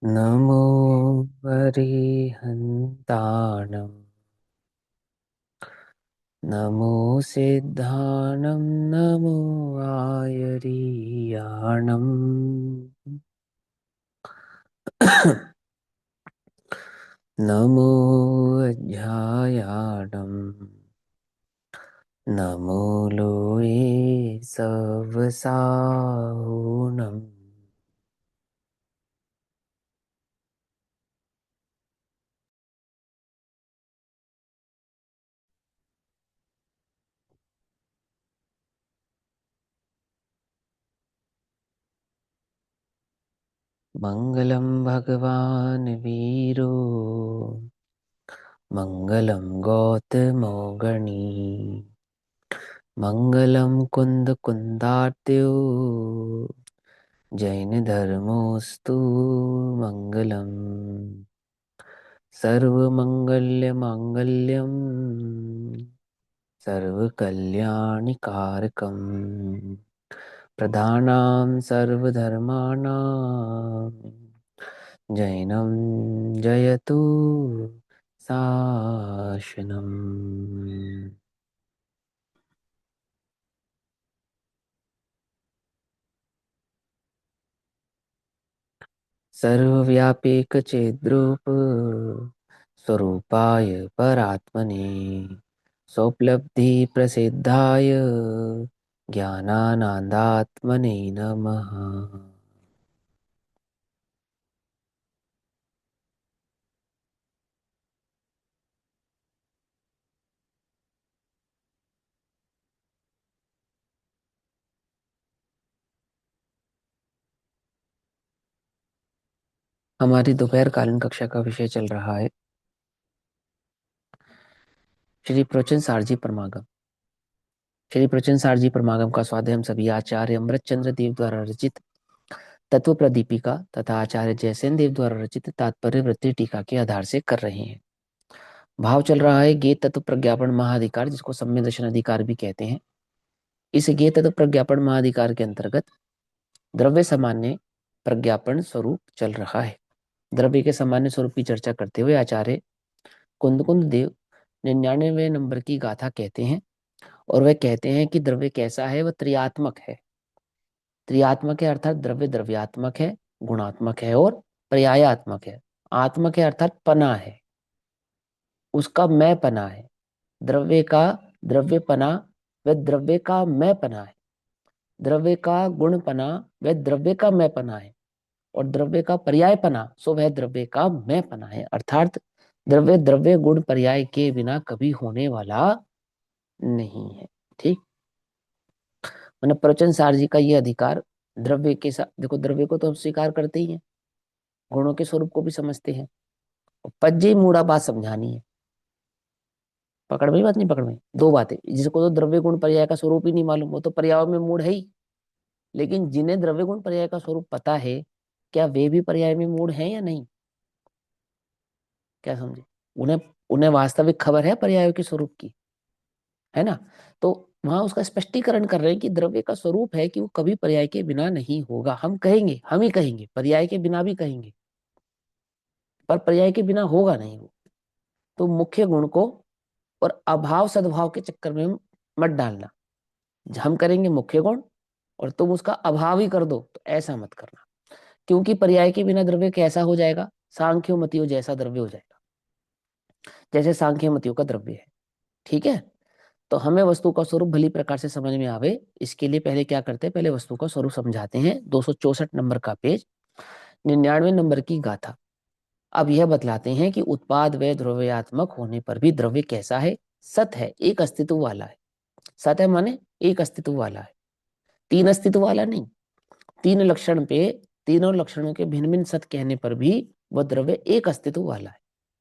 नमो अरिहन्ताणं नमो सिद्धाणं नमो आयरीयाणं नमो अध्यायाणं नमो लोये सवसाहुणम् मङ्गलं भगवान् वीरो मङ्गलं गौतमोगणी मङ्गलं कुन्दकुन्दार्त्यो जैनधर्मोऽस्तु मङ्गलम् सर्वमङ्गल्यमाङ्गल्यं सर्वकल्याणिकारकं प्रधानां सर्वधर्माणां जैनं जयतु शासनम्। सर्वव्यापीकचेद्रूप स्वरूपाय परात्मने स्वोपलब्धिप्रसिद्धाय ज्ञानानन्दात्मने नमः। हमारी दोपहर कालीन कक्षा का विषय चल रहा है श्री प्रवचन सारजी परमागम। श्री प्रवचन सारजी परमागम का स्वाध्याय हम सभी आचार्य अमृतचंद्र देव द्वारा रचित तत्व प्रदीपिका तथा आचार्य जयसेन देव द्वारा रचित तात्पर्य वृत्ति टीका के आधार से कर रहे हैं। भाव चल रहा है गेय तत्व प्रज्ञापन महाधिकार, जिसको सम्य दर्शन अधिकार भी कहते हैं। इस गेय तत्व प्रज्ञापन महाधिकार के अंतर्गत द्रव्य सामान्य प्रज्ञापन स्वरूप चल रहा है। द्रव्य के सामान्य स्वरूप की चर्चा करते हुए आचार्य कुंद देव 99वें नंबर की गाथा कहते हैं और वह कहते हैं कि द्रव्य कैसा है, वह त्रियात्मक है। त्रियात्मक है अर्थात द्रव्य द्रव्यात्मक है, गुणात्मक है और पर्यायात्मक है। आत्मक है अर्थात पना है, उसका मैं पना है। द्रव्य का द्रव्य पना वह द्रव्य का मैं पना है। द्रव्य का गुण पना वह द्रव्य का मैं पना है। और द्रव्य का पर्याय पना सो वह द्रव्य का मैं पना है। अर्थात द्रव्य द्रव्य गुण पर्याय के बिना कभी होने वाला नहीं है। ठीक, मतलब प्रवचन सार जी का ये अधिकार द्रव्य के साथ, देखो द्रव्य को तो हम स्वीकार करते ही हैं, गुणों के स्वरूप को भी समझते हैं। पज्जे मूड़ा बात समझानी है। पकड़ में बात नहीं, पकड़ में दो बातें। जिसको तो द्रव्य गुण पर्याय का स्वरूप ही नहीं मालूम, वो तो पर्याय में मूड है ही। लेकिन जिन्हें द्रव्य गुण पर्याय का स्वरूप पता है, क्या वे भी पर्याय में मूड है या नहीं? क्या समझे? उन्हें उन्हें वास्तविक खबर है पर्यायों के स्वरूप की, है ना? तो वहां उसका स्पष्टीकरण कर रहे हैं कि द्रव्य का स्वरूप है कि वो कभी पर्याय के बिना नहीं होगा। हम कहेंगे, हम ही कहेंगे, पर्याय के बिना भी कहेंगे, पर पर्याय के बिना होगा नहीं वो। तो मुख्य गुण को और अभाव सद्भाव के चक्कर में मत डालना। हम करेंगे मुख्य गुण और तुम उसका अभाव ही कर दो, तो ऐसा मत करना। क्योंकि पर्याय के बिना द्रव्य कैसा हो जाएगा? सांख्यो मतियो जैसा द्रव्य हो जाएगा, जैसे सांख्य मतियों का द्रव्य है। ठीक है, तो हमें वस्तु का स्वरूप भली प्रकार से समझ में आवे, इसके लिए पहले क्या करते हैं, पहले वस्तु का स्वरूप समझाते हैं। 264 नंबर का पेज, 99 नंबर की गाथा। अब यह बतलाते हैं कि उत्पाद व द्रव्यात्मक होने पर भी द्रव्य कैसा है? सत है, एक अस्तित्व वाला है। सत है माने एक अस्तित्व वाला है, तीन अस्तित्व वाला नहीं। तीन लक्षण पे, तीनों लक्षणों के भिन्न भिन्न सत कहने पर भी वह द्रव्य एक अस्तित्व वाला है,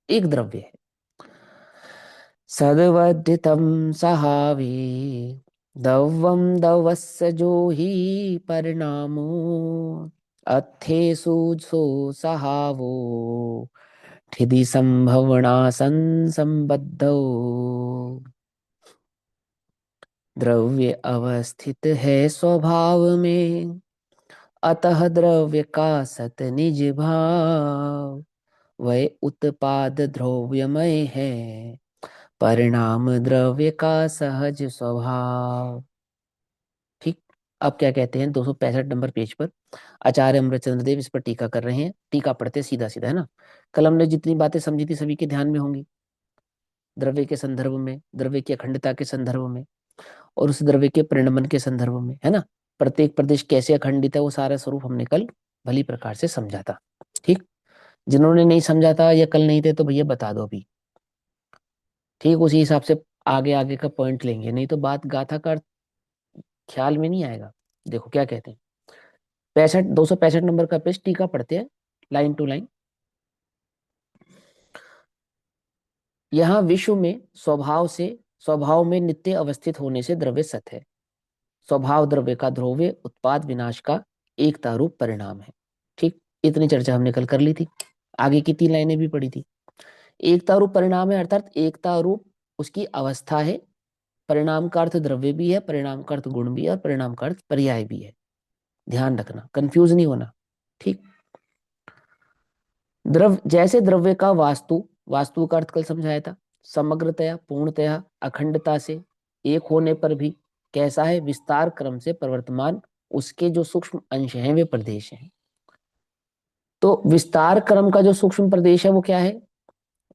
एक द्रव्य है। सद्वर्धितं सहावी दवं दवस्य जो ही परिणामो अथेषु सो सहावो ठिदि संभवना संबद्धौ द्रव्य अवस्थित है स्वभाव में अतः द्रव्य का सत निज भाव, वह उत्पाद द्रव्यमय है, परिणाम द्रव्य का सहज स्वभाव। ठीक। अब क्या कहते हैं 265 नंबर पेज पर, आचार्य अमृतचंद्र देव इस पर टीका कर रहे हैं। टीका पढ़ते सीधा सीधा, है ना। कल हमने जितनी बातें समझी थी सभी के ध्यान में होंगी, द्रव्य के संदर्भ में, द्रव्य की अखंडता के संदर्भ में, और उस द्रव्य के परिणमन के संदर्भ में, है ना। प्रत्येक प्रदेश कैसे अखंडित है वो सारा स्वरूप हमने कल भली प्रकार से समझा था। ठीक। जिन्होंने नहीं समझा था या कल नहीं थे तो भैया बता दो अभी। ठीक, उसी हिसाब से आगे आगे का पॉइंट लेंगे, नहीं तो बात गाथा का ख्याल में नहीं आएगा। देखो क्या कहते हैं, 265 नंबर का पेज, टीका पढ़ते हैं लाइन टू लाइन। यहाँ विश्व में स्वभाव में नित्य अवस्थित होने से द्रव्य सत है। स्वभाव द्रव्य का ध्रुव्य उत्पाद विनाश का एकता रूप परिणाम है। ठीक, इतनी चर्चा हमने कल कर ली थी, आगे की 3 लाइनें भी पढ़ी थी। एकता रूप परिणाम है अर्थात एकता रूप उसकी अवस्था है। परिणाम का अर्थ द्रव्य भी है, परिणाम का अर्थ गुण भी है, और परिणाम का अर्थ पर्याय भी है। ध्यान रखना, कंफ्यूज नहीं होना। ठीक। जैसे द्रव्य का वास्तु का अर्थ कल समझाया था, समग्रतया पूर्णतया अखंडता से एक होने पर भी कैसा है, विस्तार क्रम से प्रवर्तमान उसके जो सूक्ष्म अंश हैं वे प्रदेश हैं। तो विस्तार क्रम का जो सूक्ष्म प्रदेश है वो क्या है,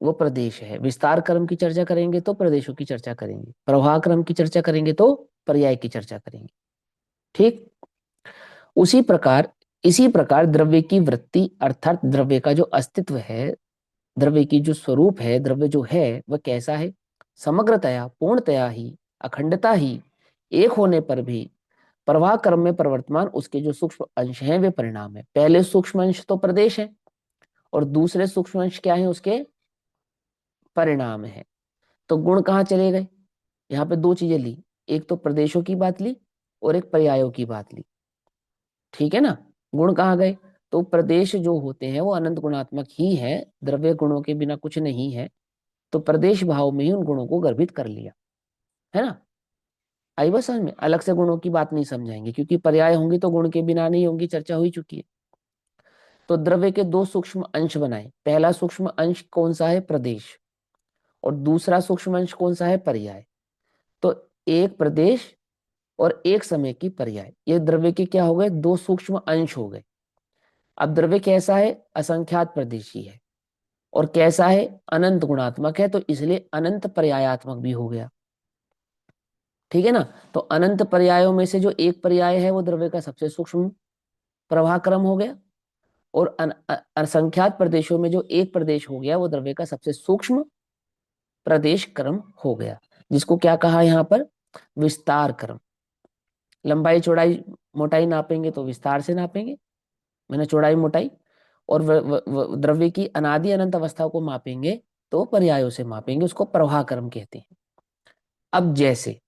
वो प्रदेश है। विस्तार क्रम की चर्चा करेंगे तो प्रदेशों की चर्चा करेंगे, प्रवाह क्रम की चर्चा करेंगे तो पर्याय की चर्चा करेंगे। ठीक। उसी प्रकार इसी प्रकार द्रव्य की वृत्ति अर्थात द्रव्य का जो अस्तित्व है, द्रव्य की जो स्वरूप है, द्रव्य जो है वह कैसा है, समग्रतया पूर्णतया ही अखंडता ही एक होने पर भी प्रवाह क्रम में प्रवर्तमान उसके जो सूक्ष्म अंश हैं वे परिणाम है। पहले सूक्ष्म अंश तो प्रदेश है और दूसरे सूक्ष्म अंश क्या है, उसके परिणाम है। तो गुण कहाँ चले गए, यहाँ पे 2 चीजें ली, एक तो प्रदेशों की बात ली और एक पर्यायों की बात ली। ठीक है ना। गुण कहाँ गए, तो प्रदेश जो होते हैं वो अनंत गुणात्मक ही है, द्रव्य गुणों के बिना कुछ नहीं है। तो प्रदेश भाव में ही उन गुणों को गर्भित कर लिया, है ना। आई बस समझ में, अलग से गुणों की बात नहीं समझाएंगे क्योंकि पर्याय होंगी तो गुण के बिना नहीं होंगी, चर्चा हो ही चुकी है। तो द्रव्य के 2 सूक्ष्म अंश बनाए, पहला सूक्ष्म अंश कौन सा है, प्रदेश, और दूसरा सूक्ष्म अंश कौन सा है, पर्याय। तो एक प्रदेश और एक समय की पर्याय, ये द्रव्य के क्या हो गए, 2 सूक्ष्म अंश हो गए। अब द्रव्य कैसा है, असंख्यात प्रदेशी है, और कैसा है, अनंत गुणात्मक है, तो इसलिए अनंत पर्यायात्मक भी हो गया। ठीक है ना। तो अनंत पर्यायों में से जो एक पर्याय है वो द्रव्य का सबसे सूक्ष्म प्रवाह क्रम हो गया, और असंख्यात प्रदेशों में जो एक प्रदेश हो गया वो द्रव्य का सबसे सूक्ष्म प्रदेश क्रम हो गया, जिसको क्या कहा यहाँ पर, विस्तार क्रम। लंबाई चौड़ाई मोटाई नापेंगे तो विस्तार से नापेंगे, मैंने चौड़ाई मोटाई, और द्रव्य की अनादि अनंत अवस्था को मापेंगे तो पर्यायों से मापेंगे, उसको प्रवाह क्रम कहते हैं। अब जैसे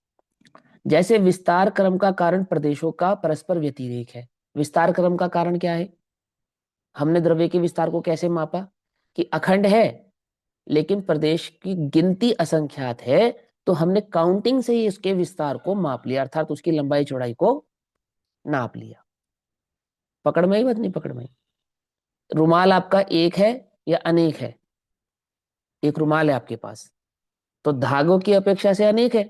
जैसे विस्तार क्रम का कारण प्रदेशों का परस्पर व्यतिरेक है। विस्तार क्रम का कारण क्या है, हमने द्रव्य के विस्तार को कैसे मापा, कि अखंड है लेकिन प्रदेश की गिनती असंख्यात है, तो हमने काउंटिंग से ही उसके विस्तार को माप लिया, अर्थात उसकी लंबाई चौड़ाई को नाप लिया। पकड़ में ही बात, नहीं पकड़ में ही? रुमाल आपका एक है या अनेक है, एक रुमाल है आपके पास, तो धागों की अपेक्षा से अनेक है,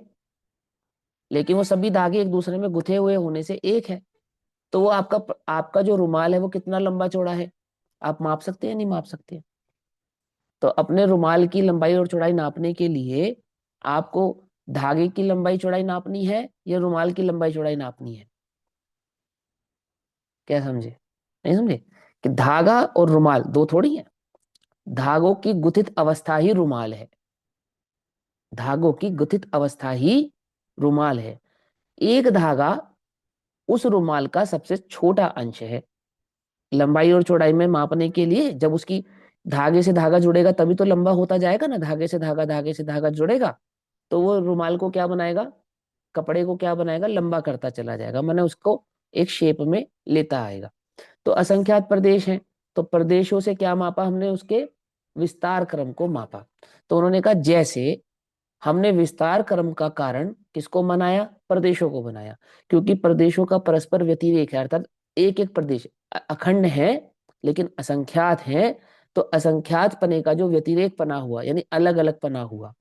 लेकिन वो सभी धागे एक दूसरे में गुथे हुए होने से एक है। तो वो आपका आपका जो रुमाल है वो कितना लंबा चौड़ा है, आप माप सकते हैं, नहीं माप सकते? तो अपने रुमाल की लंबाई और चौड़ाई नापने के लिए आपको धागे की लंबाई चौड़ाई नापनी है या रुमाल की लंबाई चौड़ाई नापनी है? क्या समझे, नहीं समझे? कि धागा और रुमाल दो थोड़ी है, धागों की गुथित अवस्था ही रुमाल है, धागों की गुथित अवस्था ही रुमाल है। एक धागा उस रुमाल का सबसे छोटा अंश है। लंबाई और चौड़ाई में मापने के लिए जब उसकी धागे से धागा जुड़ेगा तभी तो लंबा होता जाएगा ना, धागे से धागा जुड़ेगा तो वो रुमाल को क्या बनाएगा, कपड़े को क्या बनाएगा, लंबा करता चला जाएगा, मैंने उसको एक शेप में लेता आएगा। तो असंख्यात प्रदेश हैं, तो प्रदेशों से क्या मापा हमने, उसके विस्तार क्रम को मापा। तो उन्होंने कहा जैसे हमने विस्तार क्रम का कारण किसको बनाया, प्रदेशों को बनाया, क्योंकि प्रदेशों का परस्पर व्यतिरेक है, अर्थात एक एक प्रदेश अखंड है लेकिन असंख्यात है, तो असंख्यात पने का जो व्यतिरेक पना हुआ यानी अलग अलग पना हुआ,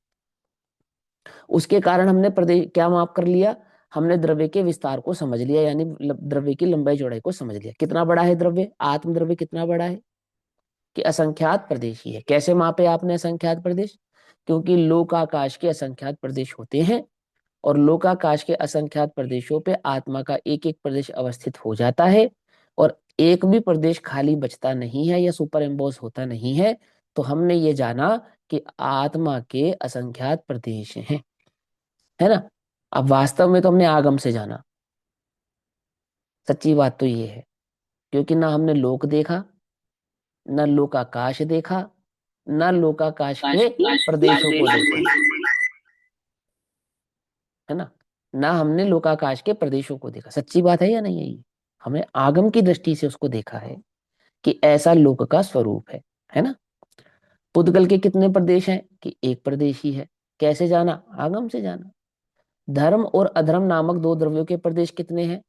उसके कारण हमने प्रदेश क्या माप कर लिया, हमने द्रव्य के विस्तार को समझ लिया, यानी द्रव्य की लंबाई चौड़ाई को समझ लिया। कितना बड़ा है द्रव्य, आत्म द्रव्य कितना बड़ा है, कि असंख्यात प्रदेश ही है। कैसे मापे आपने असंख्यात प्रदेश, क्योंकि लोकाकाश के असंख्यात प्रदेश होते हैं, और लोकाकाश के असंख्यात प्रदेशों पे आत्मा का एक एक प्रदेश अवस्थित हो जाता है, और एक भी प्रदेश खाली बचता नहीं है या सुपर एम्बोस होता नहीं है। तो हमने ये जाना कि आत्मा के असंख्यात प्रदेश हैं, है ना। अब वास्तव में तो हमने आगम से जाना, सच्ची बात तो ये है, क्योंकि ना हमने लोक देखा, न लोकाकाश देखा, न लोकाकाश के प्रदेशों को देखा, है ना। ना हमने लोकाकाश के प्रदेशों को देखा, सच्ची बात है या नहीं है ये। हमने आगम की दृष्टि से उसको देखा है कि ऐसा लोक का स्वरूप है ना। पुद्गल के कितने प्रदेश हैं, कि एक प्रदेश ही है। कैसे जाना, आगम से जाना। धर्म और अधर्म नामक दो द्रव्यों के प्रदेश कितने हैं,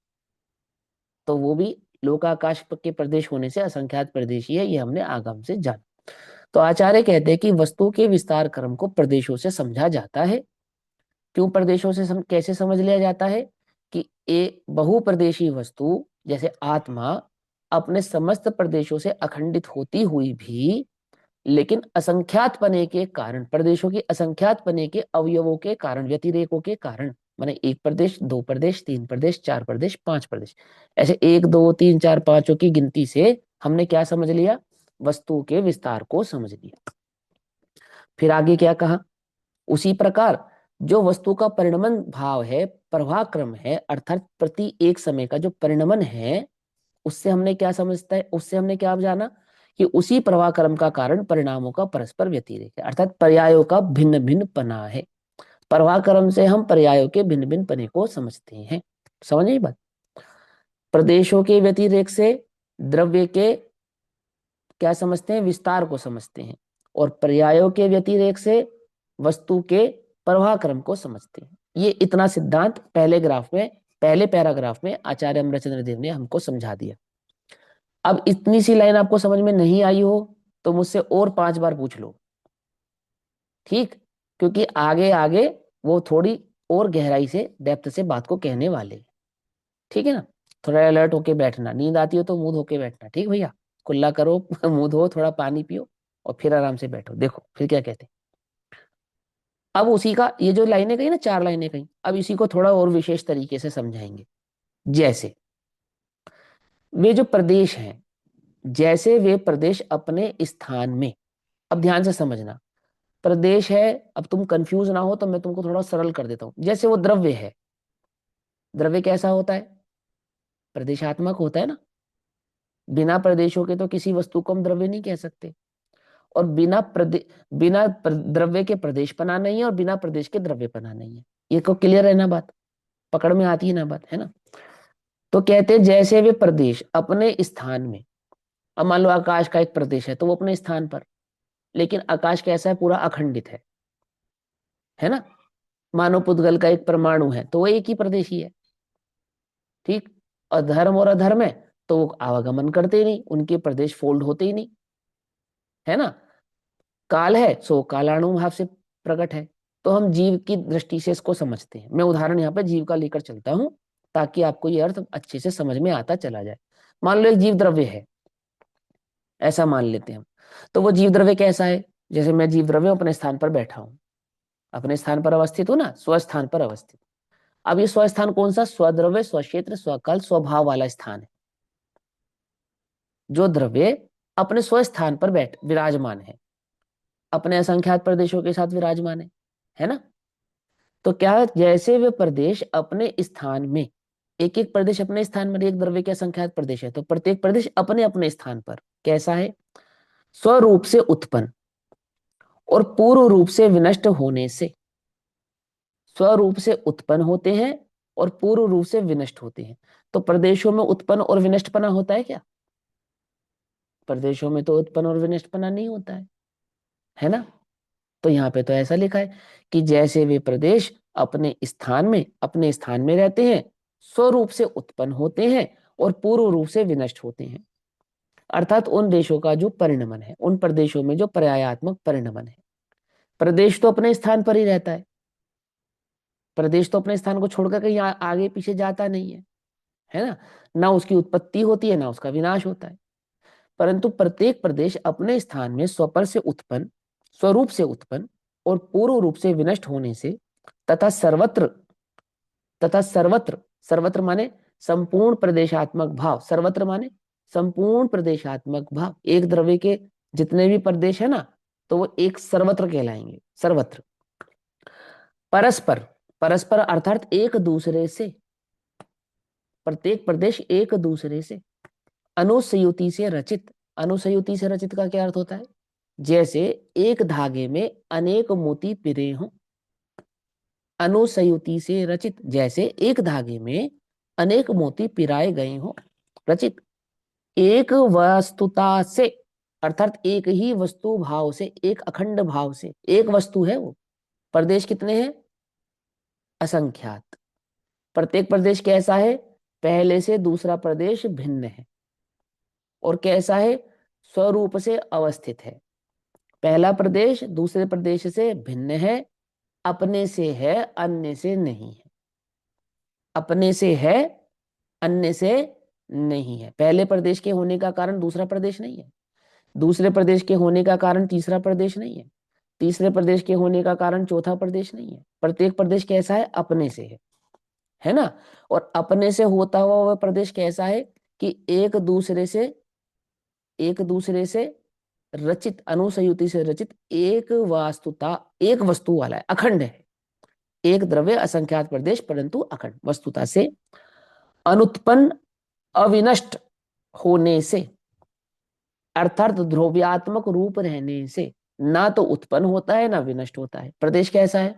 तो वो भी लोकाकाश के प्रदेश होने से असंख्यात प्रदेश ही है, ये हमने आगम से जाना। तो आचार्य कहते हैं कि वस्तु के विस्तार क्रम को प्रदेशों से समझा जाता है। क्यों प्रदेशों से कैसे समझ लिया जाता है, कि एक बहुप्रदेशी वस्तु जैसे आत्मा अपने समस्त प्रदेशों से अखंडित होती हुई भी, लेकिन असंख्यात पने के कारण, प्रदेशों की असंख्यात पने के अवयवों के कारण, व्यतिरेकों के कारण, माने एक प्रदेश, दो प्रदेश, तीन प्रदेश, चार प्रदेश, पांच प्रदेश, ऐसे एक दो तीन चार पांचों की गिनती से हमने क्या समझ लिया, वस्तु के विस्तार को समझ लिया। फिर आगे क्या कहा, उसी प्रकार जो वस्तु का परिणमन भाव है, प्रवाह क्रम है, अर्थात प्रति एक समय का जो परिणमन है, उससे हमने क्या समझता है, उससे हमने क्या जाना, कि उसी प्रवाह क्रम का कारण परिणामों का परस्पर व्यतिरेक है, अर्थात पर्यायों का भिन्न भिन्न पना है। प्रवाह क्रम से हम पर्यायों के भिन्न भिन्न पने को समझते हैं। समझ आई बात। प्रदेशों के व्यतिरेक से द्रव्य के क्या समझते हैं, विस्तार को समझते हैं, और पर्यायों के व्यतिरेक से वस्तु के प्रवाह क्रम को समझते हैं। ये इतना सिद्धांत पहले ग्राफ में, पहले पैराग्राफ में आचार्य अमरचंद्र देव ने हमको समझा दिया। अब इतनी सी लाइन आपको समझ में नहीं आई हो तो मुझसे और 5 बार पूछ लो, ठीक, क्योंकि आगे आगे वो थोड़ी और गहराई से, डेप्थ से बात को कहने वाले हैं। ठीक है ना। थोड़ा अलर्ट होके बैठना, नींद आती हो तो मुंह धो के बैठना, ठीक भैया, कुल्ला करो मुंह धो, थोड़ा पानी पियो, और फिर आराम से बैठो। देखो फिर क्या कहते हैं। अब उसी का, ये जो लाइनें कही ना, 4 लाइनें कही, अब इसी को थोड़ा और विशेष तरीके से समझाएंगे। जैसे वे जो प्रदेश हैं, जैसे वे प्रदेश अपने स्थान में, अब ध्यान से समझना, प्रदेश है, अब तुम कंफ्यूज ना हो तो मैं तुमको थोड़ा सरल कर देता हूं। जैसे वो द्रव्य है, द्रव्य कैसा होता है, प्रदेशात्मक होता है ना। बिना प्रदेशों के तो किसी वस्तु को हम द्रव्य नहीं कह सकते, और द्रव्य के प्रदेश पना नहीं है, और बिना प्रदेश के द्रव्य पना नहीं है। ये को क्लियर है ना बात, पकड़ में आती है ना बात, है ना। तो कहते हैं जैसे वे प्रदेश अपने स्थान में, अब मान लो आकाश का एक प्रदेश है तो वो अपने स्थान पर, लेकिन आकाश कैसा है, पूरा अखंडित है ना। मानो पुद्गल का एक परमाणु है तो वो एक ही प्रदेश ही है, ठीक। अधर्म और अधर्म है तो वो आवागमन करते ही नहीं, उनके प्रदेश फोल्ड होते ही नहीं, है ना। काल है सो कालाणु भाव से प्रकट है। तो हम जीव की दृष्टि से इसको समझते हैं। मैं उदाहरण यहाँ पे जीव का लेकर चलता हूं, ताकि आपको ये अर्थ अच्छे से समझ में आता चला जाए। मान लो एक जीव द्रव्य है, ऐसा मान लेते हैं हम। तो वो जीव द्रव्य कैसा है, जैसे मैं जीव द्रव्य अपने स्थान पर बैठा हूं, अपने स्थान पर अवस्थित हूं ना, स्वस्थान पर अवस्थित। अब ये स्वस्थान कौन सा, स्वद्रव्य, स्वक्षेत्र, स्वकाल, स्वभाव वाला स्थान है। जो द्रव्य अपने स्वस्थान पर बैठ विराजमान है, अपने असंख्यात प्रदेशों के साथ विराजमान है ना। तो क्या है, जैसे वे प्रदेश अपने स्थान में, एक एक प्रदेश अपने स्थान में, एक द्रव्य के असंख्यात प्रदेश है, तो प्रत्येक प्रदेश अपने अपने स्थान पर कैसा है, स्वरूप से उत्पन्न और पूर्व रूप से विनष्ट होने से, स्वरूप से उत्पन्न होते हैं और पूर्व रूप से विनष्ट होते हैं। तो प्रदेशों में उत्पन्न और विनष्टपना होता है क्या, प्रदेशों में तो उत्पन्न और विनष्टपना नहीं होता है ना। तो यहाँ पे तो ऐसा लिखा है कि जैसे वे प्रदेश अपने स्थान में रहते हैं, स्वरूप से उत्पन्न होते हैं और पूर्ण रूप से विनष्ट होते हैं। अर्थात उन देशों का जो परिणमन है, उन प्रदेशों में जो पर्यायात्मक परिणमन है। प्रदेश तो अपने स्थान पर ही रहता है, प्रदेश तो अपने स्थान को छोड़कर कहीं आगे पीछे जाता नहीं है ना। ना उसकी उत्पत्ति होती है, ना उसका विनाश होता है। परंतु प्रत्येक प्रदेश अपने स्थान में स्वपर से उत्पन्न, स्वरूप से उत्पन्न और पूर्व रूप से विनष्ट होने से तथा सर्वत्र, तथा सर्वत्र, सर्वत्र माने संपूर्ण प्रदेशात्मक भाव, सर्वत्र माने संपूर्ण प्रदेशात्मक भाव, एक द्रव्य के जितने भी प्रदेश है ना, तो वो एक सर्वत्र कहलाएंगे, सर्वत्र। परस्पर, परस्पर अर्थात एक दूसरे से, प्रत्येक प्रदेश एक दूसरे से अनुसयुति से रचित, अनुसयुति से रचित का क्या अर्थ होता है? जैसे एक धागे में अनेक मोती पिरे हों। अनुसयुति से रचित, जैसे एक धागे में अनेक मोती पिराए गए हों, रचित। एक वस्तुता से अर्थात एक ही वस्तु भाव से, एक अखंड भाव से, एक वस्तु है वो। प्रदेश कितने हैं? असंख्यात। प्रत्येक प्रदेश कैसा है? पहले से दूसरा प्रदेश भिन्न है। और कैसा है? स्वरूप से अवस्थित है। पहला प्रदेश दूसरे प्रदेश से भिन्न है, अपने से है, अन्य से नहीं है। अपने से है, अन्य से नहीं है। पहले प्रदेश के होने का कारण दूसरा प्रदेश नहीं है, दूसरे प्रदेश के होने का कारण तीसरा प्रदेश नहीं है, तीसरे प्रदेश के होने का कारण चौथा प्रदेश नहीं है। प्रत्येक प्रदेश कैसा है? अपने से है ना। और अपने से होता हुआ वह प्रदेश कैसा है कि एक दूसरे से रचित, अनुसयुति से रचित, एक वास्तुता, एक वस्तु वाला है, अखंड है। एक द्रव्य असंख्यात प्रदेश परंतु अखंड वस्तुता से अनुत्पन्न, अविनष्ट होने से, अर्थात ध्रुव्यात्मक रूप रहने से ना तो उत्पन्न होता है ना विनष्ट होता है। प्रदेश कैसा है?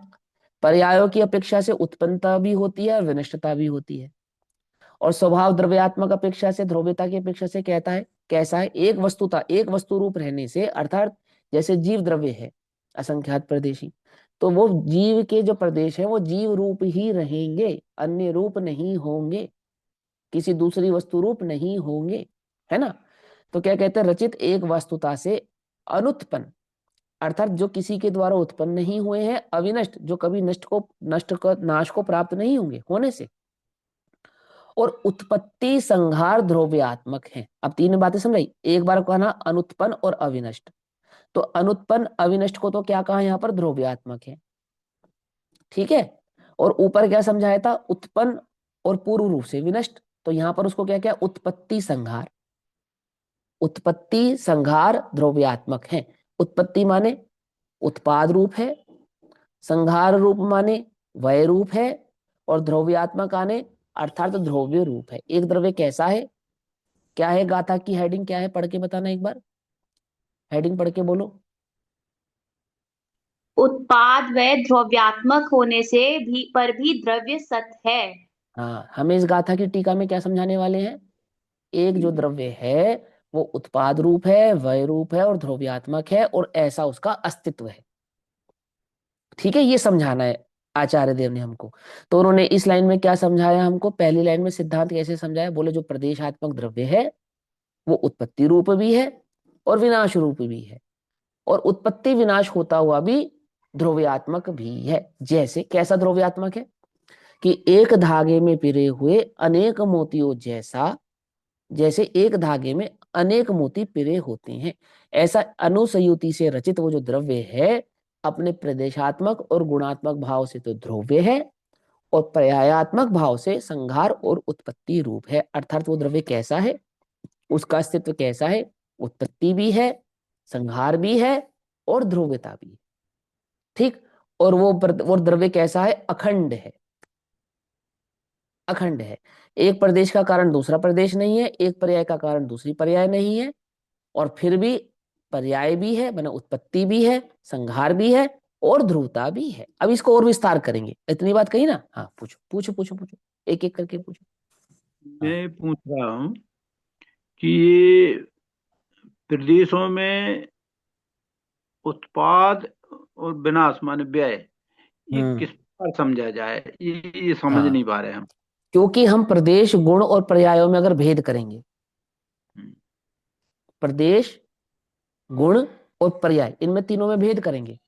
पर्यायों की अपेक्षा से उत्पन्नता भी होती है और विनष्टता भी होती है। और स्वभाव द्रव्यात्मक अपेक्षा से, ध्रुव्यता की अपेक्षा से कहता है कैसा है? एक वस्तुता, एक वस्तु रूप रहने से, अर्थात जैसे जीव द्रव्य है असंख्यात प्रदेशी, तो वो जीव के जो प्रदेश है वो जीव रूप ही रहेंगे, अन्य रूप नहीं होंगे, किसी दूसरी वस्तु रूप नहीं होंगे, है ना। तो क्या कहते हैं? रचित एक वस्तुता से अनुत्पन्न, अर्थात जो किसी के द्वारा उत्पन्न नहीं हुए हैं, अविनष्ट, जो कभी नष्ट को नाश को प्राप्त नहीं होंगे होने से, और उत्पत्ति संहार ध्रुव्यात्मक है। अब तीन बातें समझाई, एक बार कहना अनुत्पन्न और अविनष्ट। तो अनुत्पन्न अविनष्ट को तो क्या कहा यहाँ पर? ध्रुव्यात्मक है, ठीक है। और ऊपर क्या समझाया था? उत्पन्न और पूर्व रूप से विनष्ट। तो यहां पर उसको क्या क्या? उत्पत्ति संहार, उत्पत्ति संहार ध्रुव्यात्मक है। उत्पत्ति माने उत्पाद रूप है, संहार रूप माने वय रूप है, और ध्रुव्यात्मक आने अर्थात ध्रुव्य रूप है। एक द्रव्य कैसा है? क्या है? गाथा की हेडिंग क्या है? पढ़ के बताना एक बार, हेडिंग पढ़ के बोलो। उत्पाद व द्रव्यात्मक होने से भी पर भी द्रव्य सत है। हाँ, हमें इस गाथा की टीका में क्या समझाने वाले हैं? एक जो द्रव्य है वो उत्पाद रूप है, वय रूप है और ध्रुव्यात्मक है, और ऐसा उसका अस्तित्व है, ठीक है। ये समझाना है आचार्य देव ने हमको। तो उन्होंने इस लाइन में क्या समझाया हमको? पहली लाइन में सिद्धांत कैसे समझाया? बोले जो प्रदेशात्मक द्रव्य है वो उत्पत्ति रूप भी है और विनाश रूप भी है, और उत्पत्ति विनाश होता हुआ भी ध्रुव्यात्मक भी है। जैसे कैसा ध्रुव्यात्मक है? कि एक धागे में पिरे हुए अनेक मोतियों जैसा, जैसे एक धागे में अनेक मोती पिरे होते हैं, ऐसा अनुसयुति से रचित वो जो द्रव्य है अपने प्रदेशात्मक और गुणात्मक भाव से तो ध्रुव्य है, और पर्यायात्मक भाव से संघार और उत्पत्ति रूप है। अर्थात वो द्रव्य कैसा है? उसका अस्तित्व कैसा है? उत्पत्ति भी है, संहार भी है और ध्रुवता भी है, ठीक। और वो द्रव्य कैसा है? अखंड है, अखंड है। एक प्रदेश का कारण दूसरा प्रदेश नहीं है, एक पर्याय का कारण दूसरी पर्याय नहीं है, और फिर भी पर्याय भी है, माने उत्पत्ति भी है, संहार भी है और ध्रुवता भी है। अब इसको और विस्तार करेंगे, इतनी बात कही ना। हाँ, पूछो पूछो पूछो पूछो, एक एक करके पूछो। हाँ। मैं पूछ रहा हूँ कि ये प्रदेशों में उत्पाद और विनाश माने व्यय, ये हम्म। किस प्रकार समझा जाए? ये समझ हाँ, नहीं पा रहे हम। क्योंकि हम प्रदेश, गुण और पर्यायों में अगर भेद करेंगे, प्रदेश, गुण और पर्याय, इनमें तीनों में भेद करेंगे।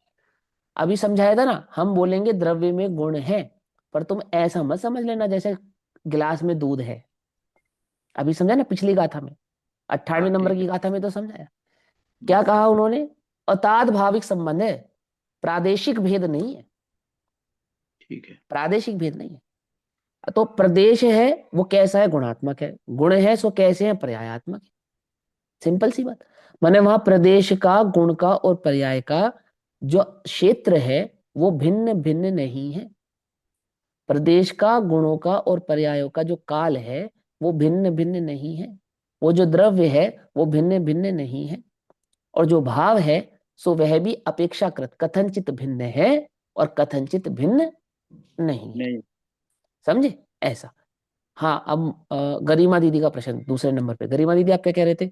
अभी समझाया था ना, हम बोलेंगे द्रव्य में गुण है, पर तुम ऐसा मत समझ लेना जैसे गिलास में दूध है। अभी समझा ना, पिछली गाथा में, 98वें नंबर ठीक की है। गाथा में तो समझाया। क्या कहा उन्होंने? अताद भाविक संबंध है, प्रादेशिक भेद नहीं है, ठीक है। प्रादेशिक भेद नहीं है। तो प्रदेश है वो कैसा है? गुणात्मक है। गुण है सो कैसे है? पर्यायात्मक है। सिंपल सी बात। माने वहां प्रदेश का, गुण का और पर्याय का जो क्षेत्र है वो भिन्न भिन्न नहीं है। प्रदेश का, गुणों का और पर्यायों का जो काल है वो भिन्न भिन्न नहीं है। वो जो द्रव्य है वो भिन्न भिन्न नहीं है। और जो भाव है सो वह भी अपेक्षाकृत कथनचित भिन्न है और कथनचित भिन्न नहीं है। नहीं। समझे? ऐसा। हाँ, अब गरिमा दीदी का प्रश्न दूसरे नंबर पे। गरिमा दीदी आप क्या कह रहे थे?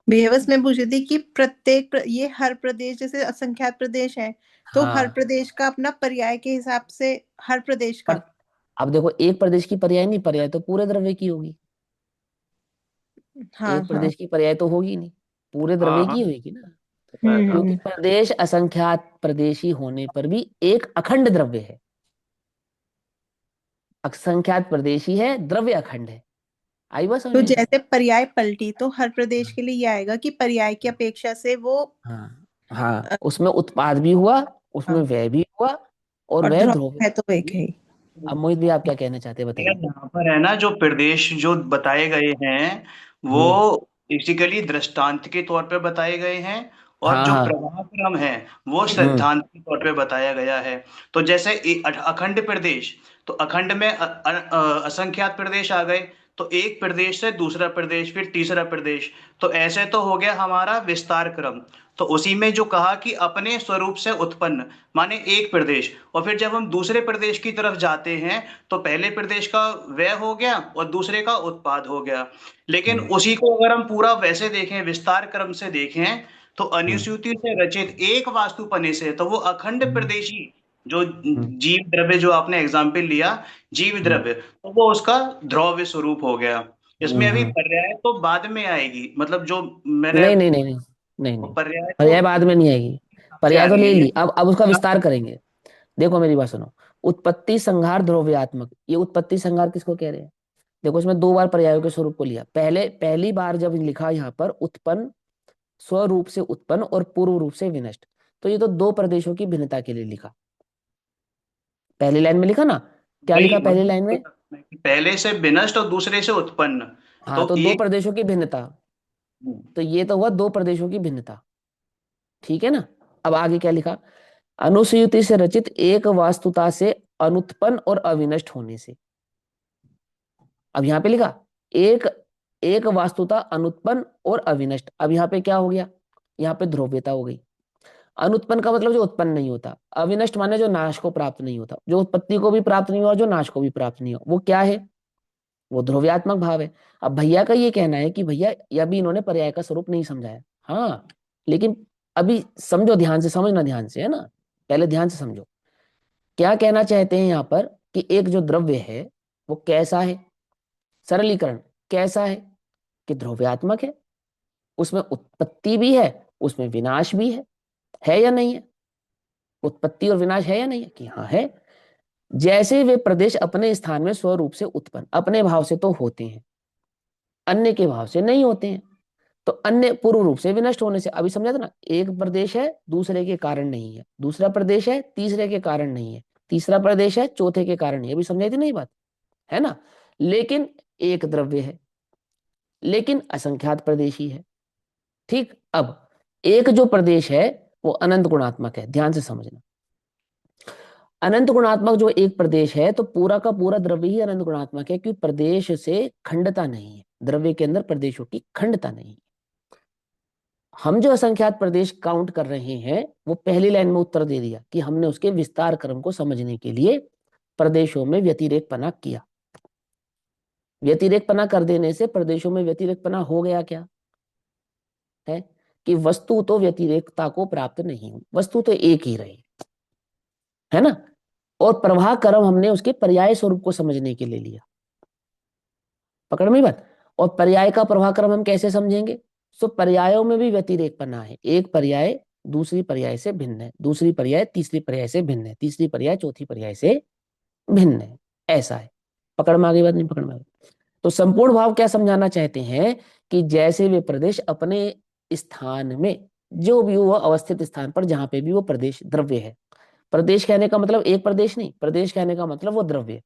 भैया बस मैं पूछ रही थी कि ये हर प्रदेश जैसे असंख्यात प्रदेश है, तो हर हाँ, प्रदेश का अपना पर्याय के हिसाब से, हर प्रदेश पर का। अब देखो, एक प्रदेश की पर्याय नहीं, पर्याय तो पूरे द्रव्य की होगी। हाँ एक हाँ। प्रदेश की पर्याय तो होगी नहीं, पूरे हाँ द्रव्य हाँ, की होगी ना। बताया था। क्योंकि प्रदेश असंख्यात प्रदेशी होने पर भी एक अखंड द्रव्य है। असंख्यात प्रदेशी है, द्रव्य अखंड है। आई बात समझ तो में? जैसे पर्याय पलटी तो हर प्रदेश के लिए ये आएगा कि पर्याय की अपेक्षा से वो हाँ हाँ, उसमें उत्पाद भी हुआ, उसमें हाँ, व्यय भी हुआ, और और वह ध्रुव ध्रुव है तो एक भी। है ही। अब मोहित भी आप क्या कहना चाहते हैं भैया बताइए। यहाँ पर है ना, जो प्रदेश जो बताए गए हैं वो हम्म। बेसिकली दृष्टांत के तौर पे बताए गए हैं, और हाँ जो हाँ। प्रवाह क्रम है वो हम्म। सिद्धांत के तौर पे बताया गया है। तो जैसे अखंड प्रदेश, तो अखंड में असंख्यात प्रदेश आ गए, तो एक प्रदेश से दूसरा प्रदेश, फिर तीसरा प्रदेश, तो ऐसे तो हो गया हमारा विस्तार क्रम। तो उसी में जो कहा कि अपने स्वरूप से उत्पन्न, माने एक प्रदेश, और फिर जब हम दूसरे प्रदेश की तरफ जाते हैं तो पहले प्रदेश का व्यय हो गया और दूसरे का उत्पाद हो गया। लेकिन हम्म। उसी को अगर हम पूरा वैसे देखें, विस्तार क्रम से देखें, तो हम्म। अनुसूची से रचित एक वास्तुपने से तो वो अखंड प्रदेशी जो हम्म। जीव द्रव्य, जो आपने एग्जाम्पल लिया जीव हम्म। द्रव्य, तो वो उसका ध्रुव स्वरूप हो गया। इसमें अभी हम्म। पर्याय तो बाद में आएगी, मतलब जो मैंने नहीं नहीं नहीं नहीं नहीं वो नहीं, पर्याय तो पर्याय बाद में नहीं आएगी। से पर्याय आ तो रही ले है ली, ये। अब उसका विस्तार करेंगे। देखो मेरी बात सुनो। उत्पत्ति संहार ध्रुव्यात्मक, ये उत्पत्ति संहार किसको कह रहे हैं? देखो, इसमें दो बार पर्यायों के स्वरूप को लिया। पहली बार जब लिखा यहाँ पर उत्पन्न, स्वरूप से उत्पन्न और पूर्व रूप से विनष्ट, तो ये तो दो प्रदेशों की भिन्नता के लिए लिखा। पहली लाइन में लिखा ना, क्या वही लिखा पहली वही लाइन में? पहले से विनष्ट और दूसरे से उत्पन्न। हाँ, तो तो दो एक प्रदेशों की भिन्नता। तो ये तो हुआ दो प्रदेशों की भिन्नता। ठीक है ना? अब आगे क्या लिखा? अनुसूयुति से रचित एक वास्तुता से अनुत्पन्न और अविनष्ट होने से। अब यहाँ पे लिखा एक, एक वास्तुता अनुत्पन्न और अविनष्ट। अब यहाँ पे क्या हो गया? यहाँ पे ध्रुव्यता हो गई। अनुत्पन्न का मतलब जो उत्पन्न नहीं होता, अविनष्ट माने जो नाश को प्राप्त नहीं होता, जो उत्पत्ति को भी प्राप्त नहीं हुआ, जो नाश को भी प्राप्त नहीं हुआ, वो क्या है? वो ध्रुव्यात्मक भाव है। अब भैया का ये कहना है कि भैया ये अभी इन्होंने पर्याय का स्वरूप नहीं समझाया। हाँ, लेकिन अभी समझो, ध्यान से समझना, ध्यान से, है ना? पहले ध्यान से समझो। क्या कहना चाहते हैं यहाँ पर कि एक जो द्रव्य है वो कैसा है? सरलीकरण, कैसा है? कि ध्रुव्यात्मक है, उसमें उत्पत्ति भी है, उसमें विनाश भी है या नहीं है? उत्पत्ति और विनाश है या नहीं है? कि हाँ है। जैसे वे प्रदेश अपने स्थान में स्वरूप से उत्पन्न, अपने भाव से तो होते हैं, अन्य के भाव से नहीं होते हैं। तो अन्य पूर्व रूप से विनष्ट होने से, अभी समझा था ना, एक प्रदेश है दूसरे के कारण नहीं है, दूसरा प्रदेश है तीसरे के कारण नहीं है, तीसरा प्रदेश है चौथे के कारण नहीं है। अभी समझाई थी ना ये बात, है ना? लेकिन एक द्रव्य है, लेकिन असंख्यात प्रदेशी है। ठीक। अब एक जो प्रदेश है वो अनंत गुणात्मक है, ध्यान से समझना। अनंत गुणात्मक जो एक प्रदेश है, तो पूरा का पूरा द्रव्य ही अनंत गुणात्मक है, क्योंकि प्रदेश से खंडता नहीं है, द्रव्य के अंदर प्रदेशों की खंडता नहीं है। हम जो असंख्यात प्रदेश काउंट कर रहे हैं वो पहली लाइन में उत्तर दे दिया कि हमने उसके विस्तार क्रम को समझने के लिए प्रदेशों में व्यतिरेकपना किया। व्यतिरेकपना कर देने से प्रदेशों में व्यतिरेकपना हो गया क्या है? कि वस्तु तो व्यतिरेकता को प्राप्त नहीं हुई, वस्तु तो एक ही रही, है ना? और प्रवाह क्रम हमने उसके पर्याय स्वरूप को समझने के लिए लिया। पकड़ में बात। और पर्याय का प्रवाह क्रम हम कैसे समझेंगे? सो पर्यायों में भी व्यतिरेकपना है, एक पर्याय दूसरी पर्याय से भिन्न है, दूसरी पर्याय तीसरी पर्याय से भिन्न है, तीसरी पर्याय चौथी पर्याय से भिन्न है, ऐसा है। पकड़ में आ गई बात? नहीं पकड़ में आ गई? तो संपूर्ण भाव क्या समझाना चाहते हैं कि जैसे वे प्रदेश अपने स्थान में, जो भी वो अवस्थित स्थान पर जहां पे भी वो प्रदेश द्रव्य है, प्रदेश कहने का मतलब एक प्रदेश नहीं, प्रदेश कहने का मतलब वो द्रव्य।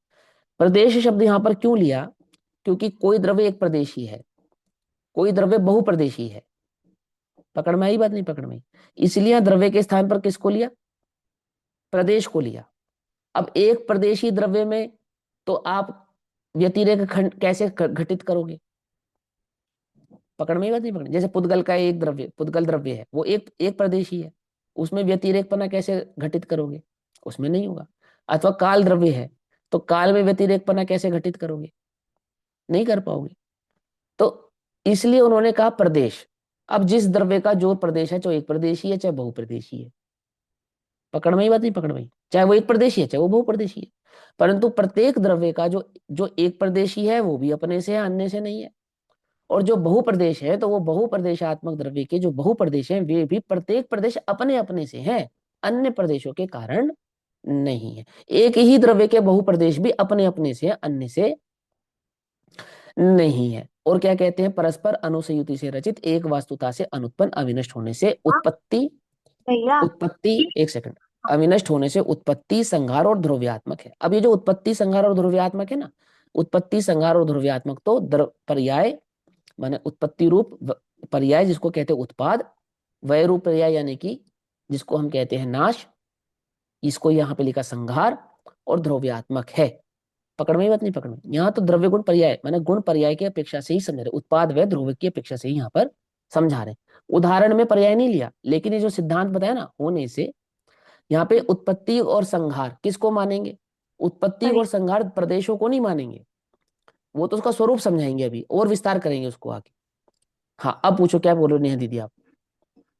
प्रदेश शब्द यहाँ पर क्यों लिया? क्योंकि कोई द्रव्य एक प्रदेशी है, कोई द्रव्य बहुप्रदेशी है। पकड़ में आई बात? नहीं पकड़ में आई? इसलिए द्रव्य के स्थान पर किसको लिया? प्रदेश को लिया। अब एक प्रदेशी द्रव्य में तो आप व्यतिरेक खंड कैसे घटित करोगे? पकड़ में ही बात नहीं पकड़? जैसे पुद्गल का एक द्रव्य, पुद्गल द्रव्य है, वो एक एक प्रदेशी है, उसमें व्यतिरेकपना कैसे घटित करोगे? उसमें नहीं होगा। अथवा काल द्रव्य है, तो काल में व्यतिरेकपना कैसे घटित करोगे? नहीं कर पाओगे। तो इसलिए उन्होंने कहा प्रदेश। अब जिस द्रव्य का जो प्रदेश है, चाहे एक प्रदेशी है चाहे बहुप्रदेशी है, पकड़ में ही बात नहीं पकड़ में ही? चाहे वो एक प्रदेशी है चाहे वो बहुप्रदेशी है, परंतु प्रत्येक द्रव्य का जो जो एक प्रदेशी है वो भी अपने से है, अन्य से नहीं है। और जो बहुप्रदेश है तो वो बहुप्रदेशात्मक द्रव्य के जो बहुप्रदेश हैं वे भी प्रत्येक प्रदेश अपने अपने से हैं, अन्य प्रदेशों के कारण नहीं है। एक ही द्रव्य के बहुप्रदेश भी अपने अपने से, अन्य से नहीं है। और क्या कहते हैं? परस्पर अनुसंयुति से रचित एक वास्तुता से अनुत्पन्न अविनष्ट होने से उत्पत्ति, भैया उत्पत्ति एक सेकंड, अविनष्ट होने से उत्पत्ति, संहार और ध्रुव्यात्मक है। अब ये जो उत्पत्ति, संहार और ध्रुव्यात्मक है ना, उत्पत्ति, संहार और ध्रुव्यात्मक तो पर्याय माने उत्पत्ति रूप पर्याय जिसको कहते हैं उत्पाद, वय रूप पर्याय यानी कि जिसको हम कहते हैं नाश, इसको यहाँ पे लिखा संहार, और ध्रुव्यात्मक है। पकड़ में ही बात नहीं पकड़ में? यहाँ तो द्रव्य गुण पर्याय माने गुण पर्याय की अपेक्षा से ही समझ रहे, उत्पाद व ध्रुव की अपेक्षा से ही यहाँ पर समझा रहे। उदाहरण में पर्याय नहीं लिया, लेकिन ये जो सिद्धांत बताया ना होने से, यहाँ पे उत्पत्ति और संहार किसको मानेंगे? उत्पत्ति और संहार प्रदेशों को नहीं मानेंगे, वो तो उसका स्वरूप समझाएंगे, अभी और विस्तार करेंगे उसको आगे। हाँ अब पूछो क्या बोल रहे हो नेहा दीदी आप?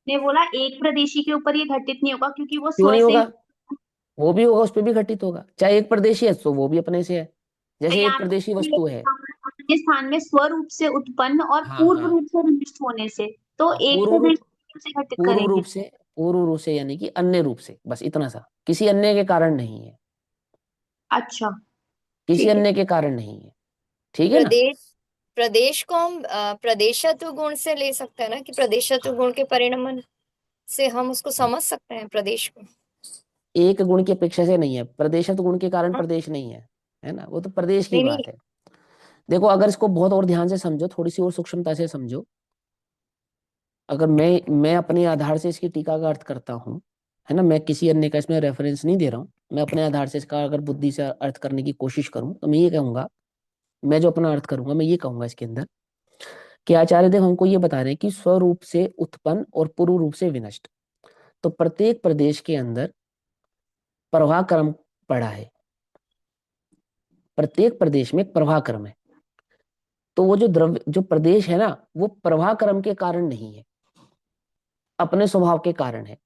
ने बोला एक प्रदेशी के ऊपर ये घटित नहीं होगा क्योंकि वो क्यों स्व नहीं से। होगा? वो भी होगा, उस पर भी घटित होगा। चाहे एक प्रदेशी है तो वो भी अपने से है, जैसे एक यहाँ प्रदेशी पे वस्तु है। अपने स्थान में स्वरूप से उत्पन्न और हाँ पूर्व हाँ रूप से विनिष्ट होने से, तो हाँ, एक पूर्व रूप, प्रदेश से घटित पूर्व करेंगे। रूप से, पूर्व रूप से यानी कि अन्य रूप से, बस इतना सा, किसी अन्य के कारण नहीं है, अच्छा किसी ठीक है। अन्य के कारण नहीं है, ठीक है ना? प्रदेश, प्रदेश को हम प्रदेशत्व गुण से ले सकते हैं ना, कि प्रदेशत्व गुण के परिणमन से हम उसको समझ सकते हैं प्रदेश को। एक गुण की अपेक्षा से नहीं है, प्रदेशत्व गुण के कारण हाँ, प्रदेश नहीं है ना, वो तो प्रदेश की नहीं नहीं, बात है। देखो अगर इसको बहुत और ध्यान से समझो, थोड़ी सी और सूक्ष्मता से समझो, अगर मैं अपने आधार से इसकी टीका का अर्थ करता हूँ, है ना, मैं किसी अन्य का इसमें रेफरेंस नहीं दे रहा हूँ, मैं अपने आधार से इसका अगर बुद्धि से अर्थ करने की कोशिश करूँ तो मैं ये कहूंगा, मैं जो अपना अर्थ करूंगा मैं ये कहूंगा इसके अंदर कि आचार्य देव हमको ये बता रहे हैं कि स्वरूप से उत्पन्न और पूर्व रूप से विनष्ट, तो प्रत्येक प्रदेश के अंदर प्रवाह क्रम पड़ा है, प्रत्येक प्रदेश में एक प्रवाह क्रम है। तो वो जो द्रव्य जो प्रदेश है ना, वो प्रवाह क्रम के कारण नहीं है, अपने स्वभाव के कारण है।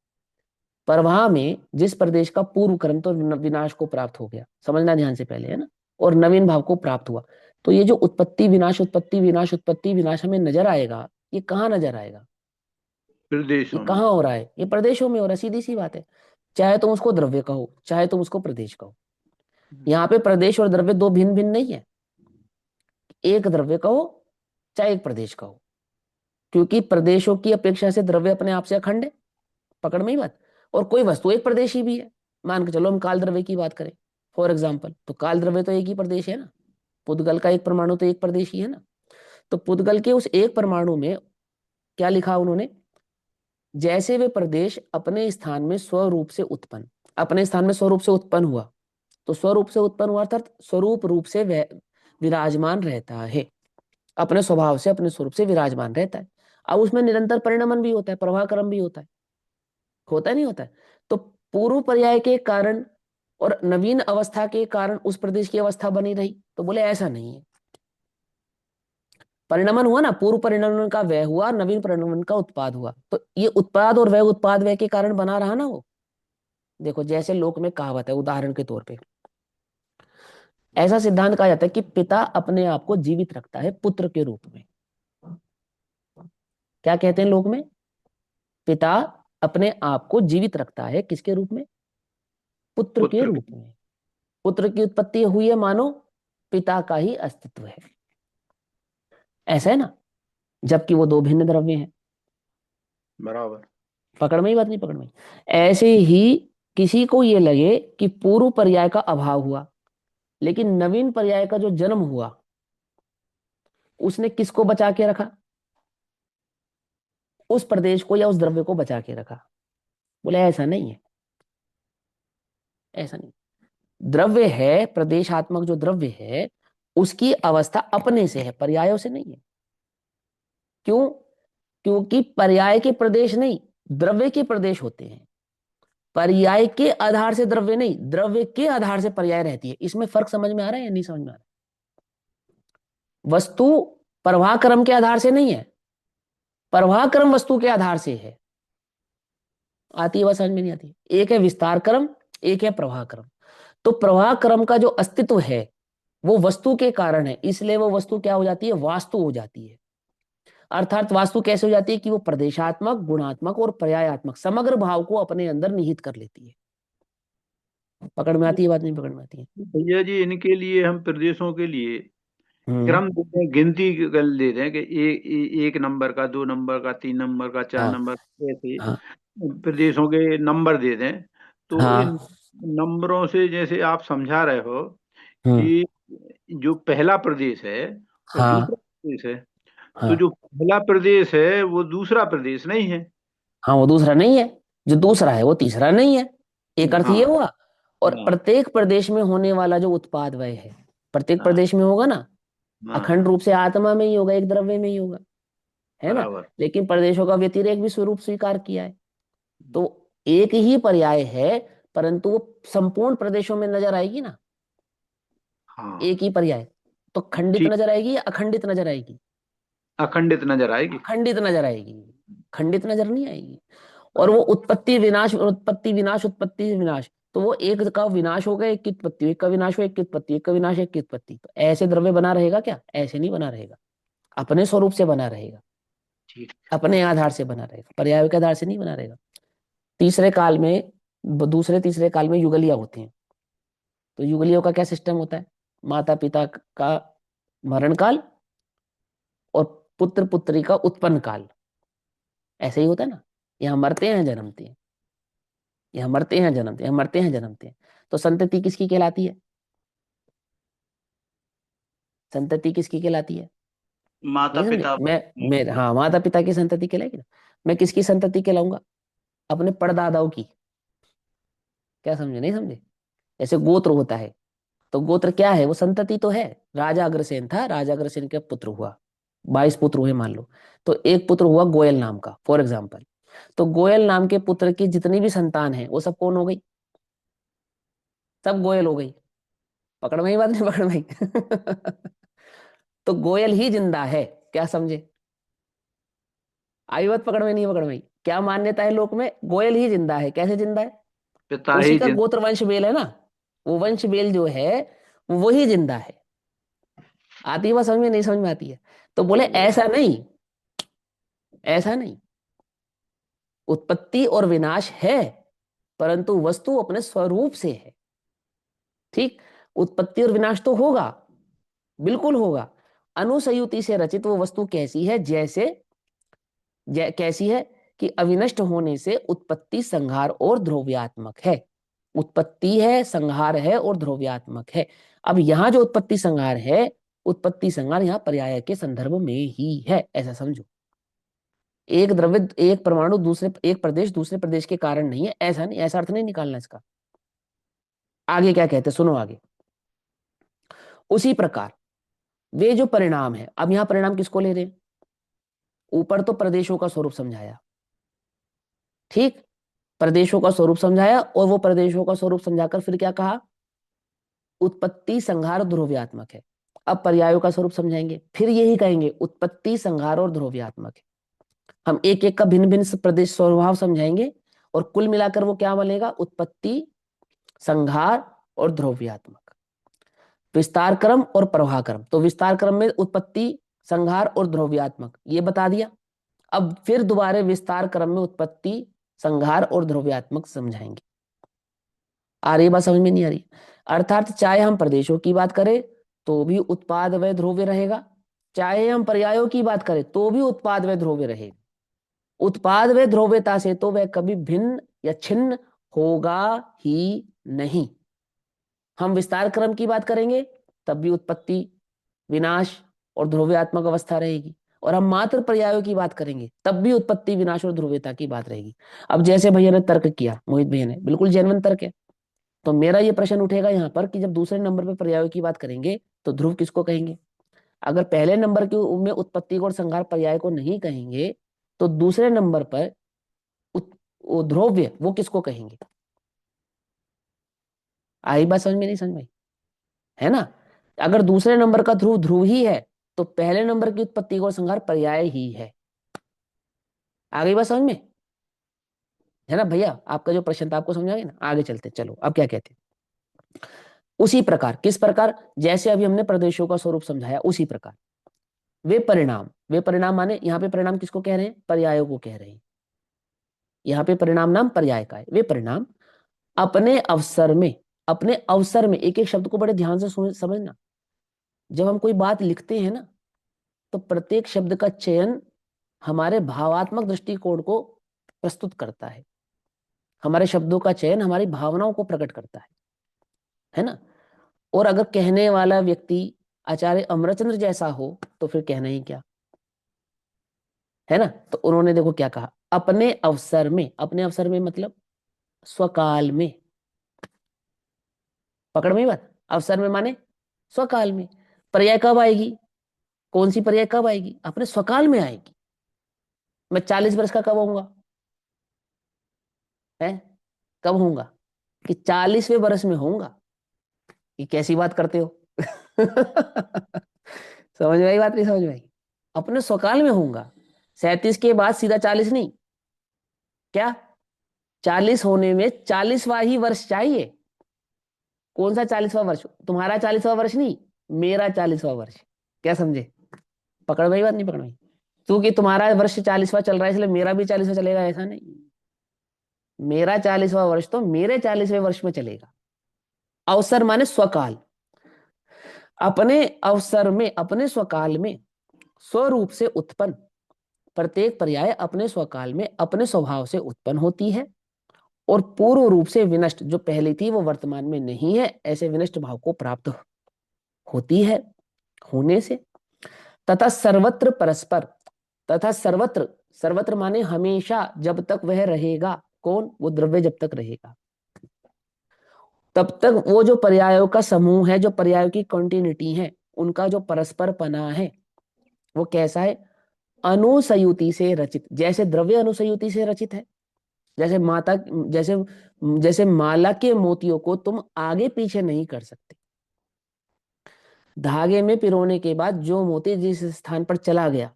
प्रवाह में जिस प्रदेश का पूर्व क्रम तो विनाश को प्राप्त हो गया, समझना ध्यान से पहले, है ना, और नवीन भाव को प्राप्त हुआ, तो ये जो उत्पत्ति विनाश उत्पत्ति विनाश उत्पत्ति विनाश हमें नजर आएगा, ये कहाँ नजर आएगा? ये प्रदेशों में। कहाँ हो रहा है? ये प्रदेशों में हो रहा है, सीधी सी बात है। चाहे तुम उसको द्रव्य कहो चाहे तुम उसको प्रदेश कहो, यहाँ पे प्रदेश और द्रव्य दो भिन्न भिन्न नहीं है, एक द्रव्य कहो चाहे एक प्रदेश कहो, क्योंकि प्रदेशों की अपेक्षा से द्रव्य अपने आप से अखंड है। पकड़ में ही बात। और कोई वस्तु एक प्रदेशी भी है, मान के चलो हम काल द्रव्य की बात करें फॉर एग्जाम्पल, तो काल द्रव्य तो एक ही प्रदेश है ना, पुद्गल का एक परमाणु तो एक प्रदेशी है ना। तो पुद्गल के उस एक परमाणु में क्या लिखा उन्होंने? जैसे वे प्रदेश अपने स्थान में स्वरूप से उत्पन्न, अपने स्थान में स्वरूप से उत्पन्न हुआ, तो स्वरूप से उत्पन्न हुआ अर्थात स्वरूप रूप से विराजमान रहता है, अपने स्वभाव से अपने स्वरूप से विराजमान रहता है। अब उसमें निरंतर परिणमन भी होता है, प्रवाह क्रम भी होता है नहीं होता है? तो पूर्व पर्याय के कारण और नवीन अवस्था के कारण उस प्रदेश की अवस्था बनी रही, तो बोले ऐसा नहीं है। परिणमन हुआ ना, पूर्व परिणमन का व्यय हुआ, नवीन परिणमन का उत्पाद हुआ, तो ये उत्पाद और व्यय उत्पाद व्यय के कारण बना रहा ना वो। देखो जैसे लोक में कहावत है उदाहरण के तौर पे, ऐसा सिद्धांत कहा जाता है कि पिता अपने आप को जीवित रखता है पुत्र के रूप में। क्या कहते हैं लोक में? पिता अपने आप को जीवित रखता है किसके रूप में? पुत्र के पुत्र रूप में। पुत्र की उत्पत्ति हुई है मानो पिता का ही अस्तित्व है, ऐसा है ना, जबकि वो दो भिन्न द्रव्य हैं। बराबर। पकड़ में ही बात नहीं? पकड़ में। ऐसे ही किसी को ये लगे कि पूर्व पर्याय का अभाव हुआ, लेकिन नवीन पर्याय का जो जन्म हुआ उसने किसको बचा के रखा? उस प्रदेश को या उस द्रव्य को बचा के रखा। बोले ऐसा नहीं है, ऐसा नहीं। द्रव्य है, प्रदेशात्मक जो द्रव्य है उसकी अवस्था अपने से है, पर्यायों से नहीं है। क्यों? क्योंकि पर्याय के प्रदेश नहीं, द्रव्य के प्रदेश होते हैं। पर्याय के आधार से द्रव्य नहीं, द्रव्य के आधार से पर्याय रहती है। इसमें फर्क समझ में आ रहा है या नहीं समझ में आ रहा है? वस्तु प्रवाह क्रम के आधार से नहीं है, प्रवाह क्रम वस्तु के आधार से है। आती है बात समझ में? नहीं आती? एक है विस्तार क्रम, एक है प्रवाह क्रम। तो प्रवाह क्रम का जो अस्तित्व है वो वस्तु के कारण है, इसलिए वो वस्तु क्या हो जाती है? वास्तु हो जाती है। अर्थात वास्तु कैसे हो जाती है कि वो प्रदेशात्मक, गुणात्मक और पर्यायात्मक समग्र भाव को अपने अंदर निहित कर लेती है। पकड़ में आती है बात? नहीं पकड़ में आती है? भैया जी, इनके लिए हम प्रदेशों के लिए हम्म। क्रम देते हैं, गिनती कर देते हैं कि एक नंबर का, 2 नंबर का, 3 नंबर का, 4 हाँ नंबर, ऐसे हाँ प्रदेशों के नंबर दे दें। तो इन हाँ। नंबरों से जैसे आप समझा रहे हो हम्म। कि जो पहला प्रदेश है और हाँ दूसरा प्रदेश है, तो हाँ जो पहला प्रदेश है वो दूसरा प्रदेश नहीं है। हाँ, वो दूसरा नहीं है, जो दूसरा है वो तीसरा नहीं है। एक अर्थ ये हाँ हुआ। और हाँ प्रत्येक प्रदेश में होने वाला जो उत्पाद वय है प्रत्येक हाँ प्रदेश में होगा ना, अखंड हाँ, रूप से आत्मा में ही होगा, एक द्रव्य में ही होगा, है ना। बराबर। लेकिन प्रदेशों का व्यतिरेक भी स्वरूप स्वीकार किया है। तो एक ही पर्याय है, परंतु वो संपूर्ण प्रदेशों में नजर आएगी ना, हाँ, एक ही पर्याय। तो खंडित ठीक। नजर आएगी या अखंडित नजर आएगी? अखंडित नजर आएगी। अखंडित नजर आएगी, खंडित नजर नहीं आएगी। और वो उत्पत्ति विनाश, उत्पत्ति विनाश, उत्पत्ति विनाश, तो वो एक का विनाश होगा, एक की उत्पत्ति, एक का विनाश हो, एक की उत्पत्ति, एक का विनाश, एक की उत्पत्ति। तो ऐसे द्रव्य बना रहेगा क्या? ऐसे नहीं बना रहेगा, अपने स्वरूप से बना रहेगा, ठीक। अपने आधार से बना रहेगा, पर्याय के आधार से नहीं बना रहेगा। तीसरे काल में, दूसरे तीसरे काल में युगलिया होती हैं। तो युगलियों का क्या सिस्टम होता है? माता पिता का मरण काल और पुत्र पुत्री का उत्पन्न काल, ऐसे ही होता है ना। यहाँ मरते हैं जन्मते हैं, यहाँ मरते हैं जन्मते हैं, मरते हैं जन्मते हैं। तो संतति किसकी कहलाती है? संतति किसकी कहलाती है? माता नहीं समझे? पिता। मैं हाँ, माता पिता की संतति कहलाएगी ना। मैं किसकी संतति कहलाऊंगा? अपने परदादाओं की। क्या समझे? नहीं समझे? जैसे गोत्र होता है, तो गोत्र क्या है? वो संतति तो है। राजा अग्रसेन था, राजा अग्रसेन के पुत्र हुआ, 22 पुत्र हुए मान लो। तो एक पुत्र हुआ गोयल नाम का, फॉर एग्जाम्पल। तो गोयल नाम के पुत्र की जितनी भी संतान है वो सब कौन हो गई? सब गोयल हो गई। पकड़ में ही बात? नहीं पकड़ में ही? तो गोयल ही जिंदा है। क्या समझे? आई बात पकड़ में? नहीं पकड़ में ही? क्या मान्यता है लोक में? गोयल ही जिंदा है। कैसे जिंदा है? पिता उसी ही का गोत्र वंश बेल है ना, वो वंश बेल जो है वो ही जिंदा है। आती है बात समझ में? नहीं समझ में आती है? तो बोले ऐसा नहीं, ऐसा नहीं। उत्पत्ति और विनाश है, परंतु वस्तु अपने स्वरूप से है। ठीक। उत्पत्ति और विनाश तो होगा, बिल्कुल होगा। अनुसयुति से रचित वो वस्तु कैसी है? जैसे कैसी है कि अविनष्ट होने से उत्पत्ति, संहार और ध्रुव्यात्मक है। उत्पत्ति है, संहार है और ध्रुव्यात्मक है। अब यहां जो उत्पत्ति संहार है, उत्पत्ति संहार यहाँ पर्याय के संदर्भ में ही है, ऐसा समझो। एक द्रव्य, एक परमाणु दूसरे, एक प्रदेश दूसरे प्रदेश के कारण नहीं है, ऐसा नहीं, ऐसा अर्थ नहीं निकालना इसका। आगे क्या कहते हैं, सुनो आगे। उसी प्रकार वे जो परिणाम है, अब यहां परिणाम किसको ले रहे हैं? ऊपर तो प्रदेशों का स्वरूप समझाया, ठीक, प्रदेशों का स्वरूप समझाया, और वो प्रदेशों का स्वरूप समझाकर फिर क्या कहा? उत्पत्ति, संहार, ध्रुव्यात्मक है। अब पर्यायों का स्वरूप समझाएंगे, फिर यही कहेंगे उत्पत्ति, संहार और ध्रुव्यात्मक है। हम एक एक का भिन्न भिन्न प्रदेश स्वभाव समझाएंगे, और कुल मिलाकर वो क्या बनेगा? उत्पत्ति, संहार और ध्रुव्यात्मक। विस्तार क्रम और प्रवाह क्रम। तो विस्तार क्रम में उत्पत्ति, संहार और ध्रुव्यात्मक, ये बता दिया। अब फिर दोबारा विस्तार क्रम में उत्पत्ति, संहार और ध्रुव्यात्मक समझाएंगे। आ रही बात समझ में? नहीं आ रही? अर्थात चाहे हम प्रदेशों की बात करें तो भी उत्पाद व ध्रुव्य रहेगा, चाहे हम पर्यायों की बात करें तो भी उत्पाद व ध्रुव्य रहेगा। उत्पाद व ध्रुव्यता से तो वह कभी भिन्न या छिन्न होगा ही नहीं। हम विस्तार क्रम की बात करेंगे तब भी उत्पत्ति, विनाश और ध्रुव्यात्मक अवस्था रहेगी, और हम मात्र पर्यायों की बात करेंगे तब भी उत्पत्ति, विनाश और ध्रुव्यता की बात रहेगी। अब जैसे भैया ने तर्क किया, मोहित भैया ने, बिल्कुल जेन्युइन तर्क है। तो मेरा ये प्रश्न उठेगा यहाँ पर कि जब दूसरे नंबर पे पर्यायों की बात करेंगे तो ध्रुव किसको कहेंगे? अगर पहले नंबर के में उत्पत्ति को और संहार पर्याय को नहीं कहेंगे तो दूसरे नंबर पर ध्रुव्य वो किसको कहेंगे? आई बात समझ में? नहीं समझ में? है ना? अगर दूसरे नंबर का ध्रुव ध्रुव ही है तो पहले नंबर की उत्पत्ति को संहार पर्याय ही है। आ गई बात समझ में? है ना भैया? आपका जो प्रश्न था आपको समझ आ गया ना? आगे चलते, चलो अब क्या कहते हैं। उसी प्रकार, किस प्रकार? जैसे अभी हमने प्रदेशों का स्वरूप समझाया उसी प्रकार वे परिणाम माने यहाँ पे परिणाम किसको कह रहे हैं? पर्यायों को कह रहे हैं। यहाँ पे परिणाम नाम पर्याय का है। वे परिणाम अपने अवसर में, एक एक शब्द को बड़े ध्यान से समझना। जब हम कोई बात लिखते हैं ना तो प्रत्येक शब्द का चयन हमारे भावात्मक दृष्टिकोण को प्रस्तुत करता है। हमारे शब्दों का चयन हमारी भावनाओं को प्रकट करता है ना? और अगर कहने वाला व्यक्ति आचार्य अमरचंद्र जैसा हो तो फिर कहना ही क्या, है ना? तो उन्होंने देखो क्या कहा, अपने अवसर में मतलब स्वकाल में। पकड़ में बात? अवसर में माने स्वकाल में। पर्याय कब आएगी? कौन सी पर्याय कब आएगी? अपने स्वकाल में आएगी। मैं 40 वर्ष का कब होऊंगा? है कब होऊंगा? कि 40वें वर्ष में होऊंगा। ये कैसी बात करते हो? समझ में आई बात? नहीं समझ में आई? अपने स्वकाल में होऊंगा। 37 के बाद सीधा 40 नहीं, क्या 40 होने में 40वां ही वर्ष चाहिए। कौन सा 40वां वर्ष? तुम्हारा 40वां वर्ष नहीं, मेरा 40वां वर्ष। क्या समझे? पकड़ भाई बात? नहीं पकड़ भाई? क्योंकि तुम्हारा वर्ष 40वां चल रहा है इसलिए मेरा भी 40वां चलेगा, ऐसा नहीं। मेरा 40वां वर्ष तो मेरे 40वें वर्ष में चलेगा। अवसर माने स्वकाल। अपने अवसर में, अपने स्वकाल में स्वरूप से उत्पन्न प्रत्येक पर्याय अपने स्वकाल में अपने स्वभाव से उत्पन्न होती है और पूर्व रूप से विनष्ट, जो पहले थी वो वर्तमान में नहीं है, ऐसे विनष्ट भाव को प्राप्त होती है होने से। तथा सर्वत्र परस्पर, तथा सर्वत्र माने हमेशा, जब तक वह रहेगा। कौन? वो द्रव्य जब तक रहेगा तब तक वो जो पर्यायों का समूह है, जो पर्यायों की कंटिन्यूटी है, उनका जो परस्पर पना है वो कैसा है? अनुसयुति से रचित। जैसे द्रव्य अनुसयुति से रचित है, जैसे माला के मोतियों को तुम आगे पीछे नहीं कर सकते। धागे में पिरोने के बाद जो मोती जिस स्थान पर चला गया,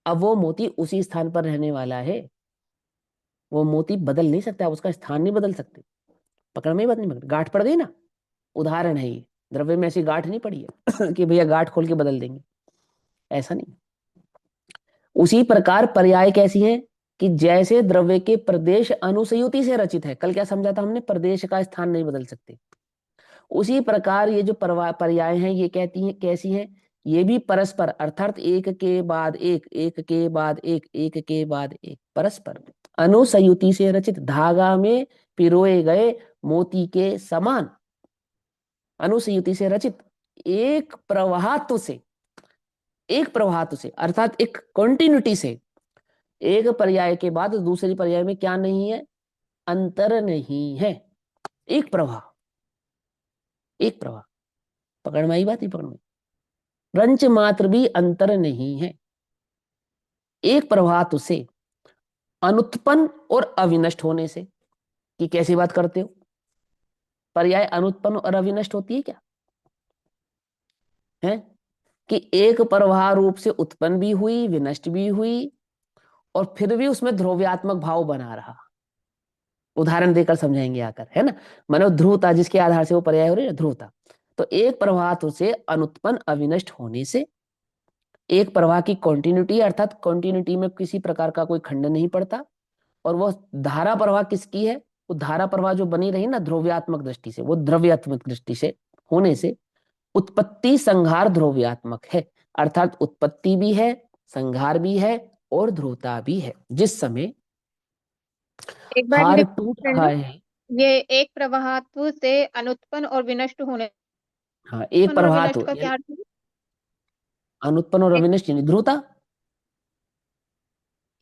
अब वो मोती उसी स्थान पर रहने वाला है। वो मोती बदल नहीं सकता, उसका स्थान नहीं बदल सकते। पकड़ में बात? नहीं पकड़? गांठ पड़ गई ना, उदाहरण है ये। द्रव्य में ऐसी गांठ नहीं पड़ी है कि भैया गांठ खोल के बदल देंगे, ऐसा नहीं। उसी प्रकार पर्याय कैसी है कि जैसे द्रव्य के प्रदेश अनुसयुति से रचित है। कल क्या समझा था हमने? प्रदेश का स्थान नहीं बदल सकते। उसी प्रकार ये जो पर्याय हैं ये कहती हैं कैसी हैं? ये भी परस्पर, अर्थात एक के बाद एक, एक के बाद एक, एक के बाद एक, परस्पर अनुसयुति से रचित, धागा में पिरोए गए मोती के समान, अनुसयुति से रचित एक प्रवाहत्व से, अर्थात एक कंटिन्यूटी से, एक पर्याय के बाद दूसरी पर्याय में क्या नहीं है? अंतर नहीं है। एक प्रवाह। पकड़ में आई बात? नहीं पकड़ में? रंच मात्र भी अंतर नहीं है। एक प्रवाह से, अनुत्पन्न और अविनष्ट होने से। कि कैसी बात करते हो? पर्याय अनुत्पन्न और अविनष्ट होती है क्या? है कि एक प्रवाह रूप से उत्पन्न भी हुई, विनष्ट भी हुई, और फिर भी उसमें ध्रुव्यात्मक भाव बना रहा। उदाहरण देकर समझाएंगे आकर, है ना? मानो ध्रुवता, जिसके आधार से वो पर्याय हो रही है, ध्रुवता। तो एक प्रवाह से अनुत्पन्न अविनष्ट होने से एक प्रवाह की कॉन्टिन्यूटी, अर्थात कॉन्टिन्यूटी में किसी प्रकार का कोई खंड नहीं पड़ता, और वो धारा प्रवाह किसकी है, वो धारा प्रवाह जो बनी रही ना ध्रुव्यात्मक दृष्टि से, वो द्रव्यात्मक दृष्टि से होने से उत्पत्ति संहार ध्रुव्यात्मक है, अर्थात उत्पत्ति भी है, संहार भी है और ध्रुवता भी है। जिस समय एक बार हार रिपीट टूट कर रहा लो। है, ये एक प्रवाहत्व से अनुत्पन्न और विनष्ट होने, हाँ एक उत्पन्न और प्रवाह विनष्ट तो का क्या अर्थ है? अनुत्पन्न और एक अविनष्ट यानी ध्रुवता,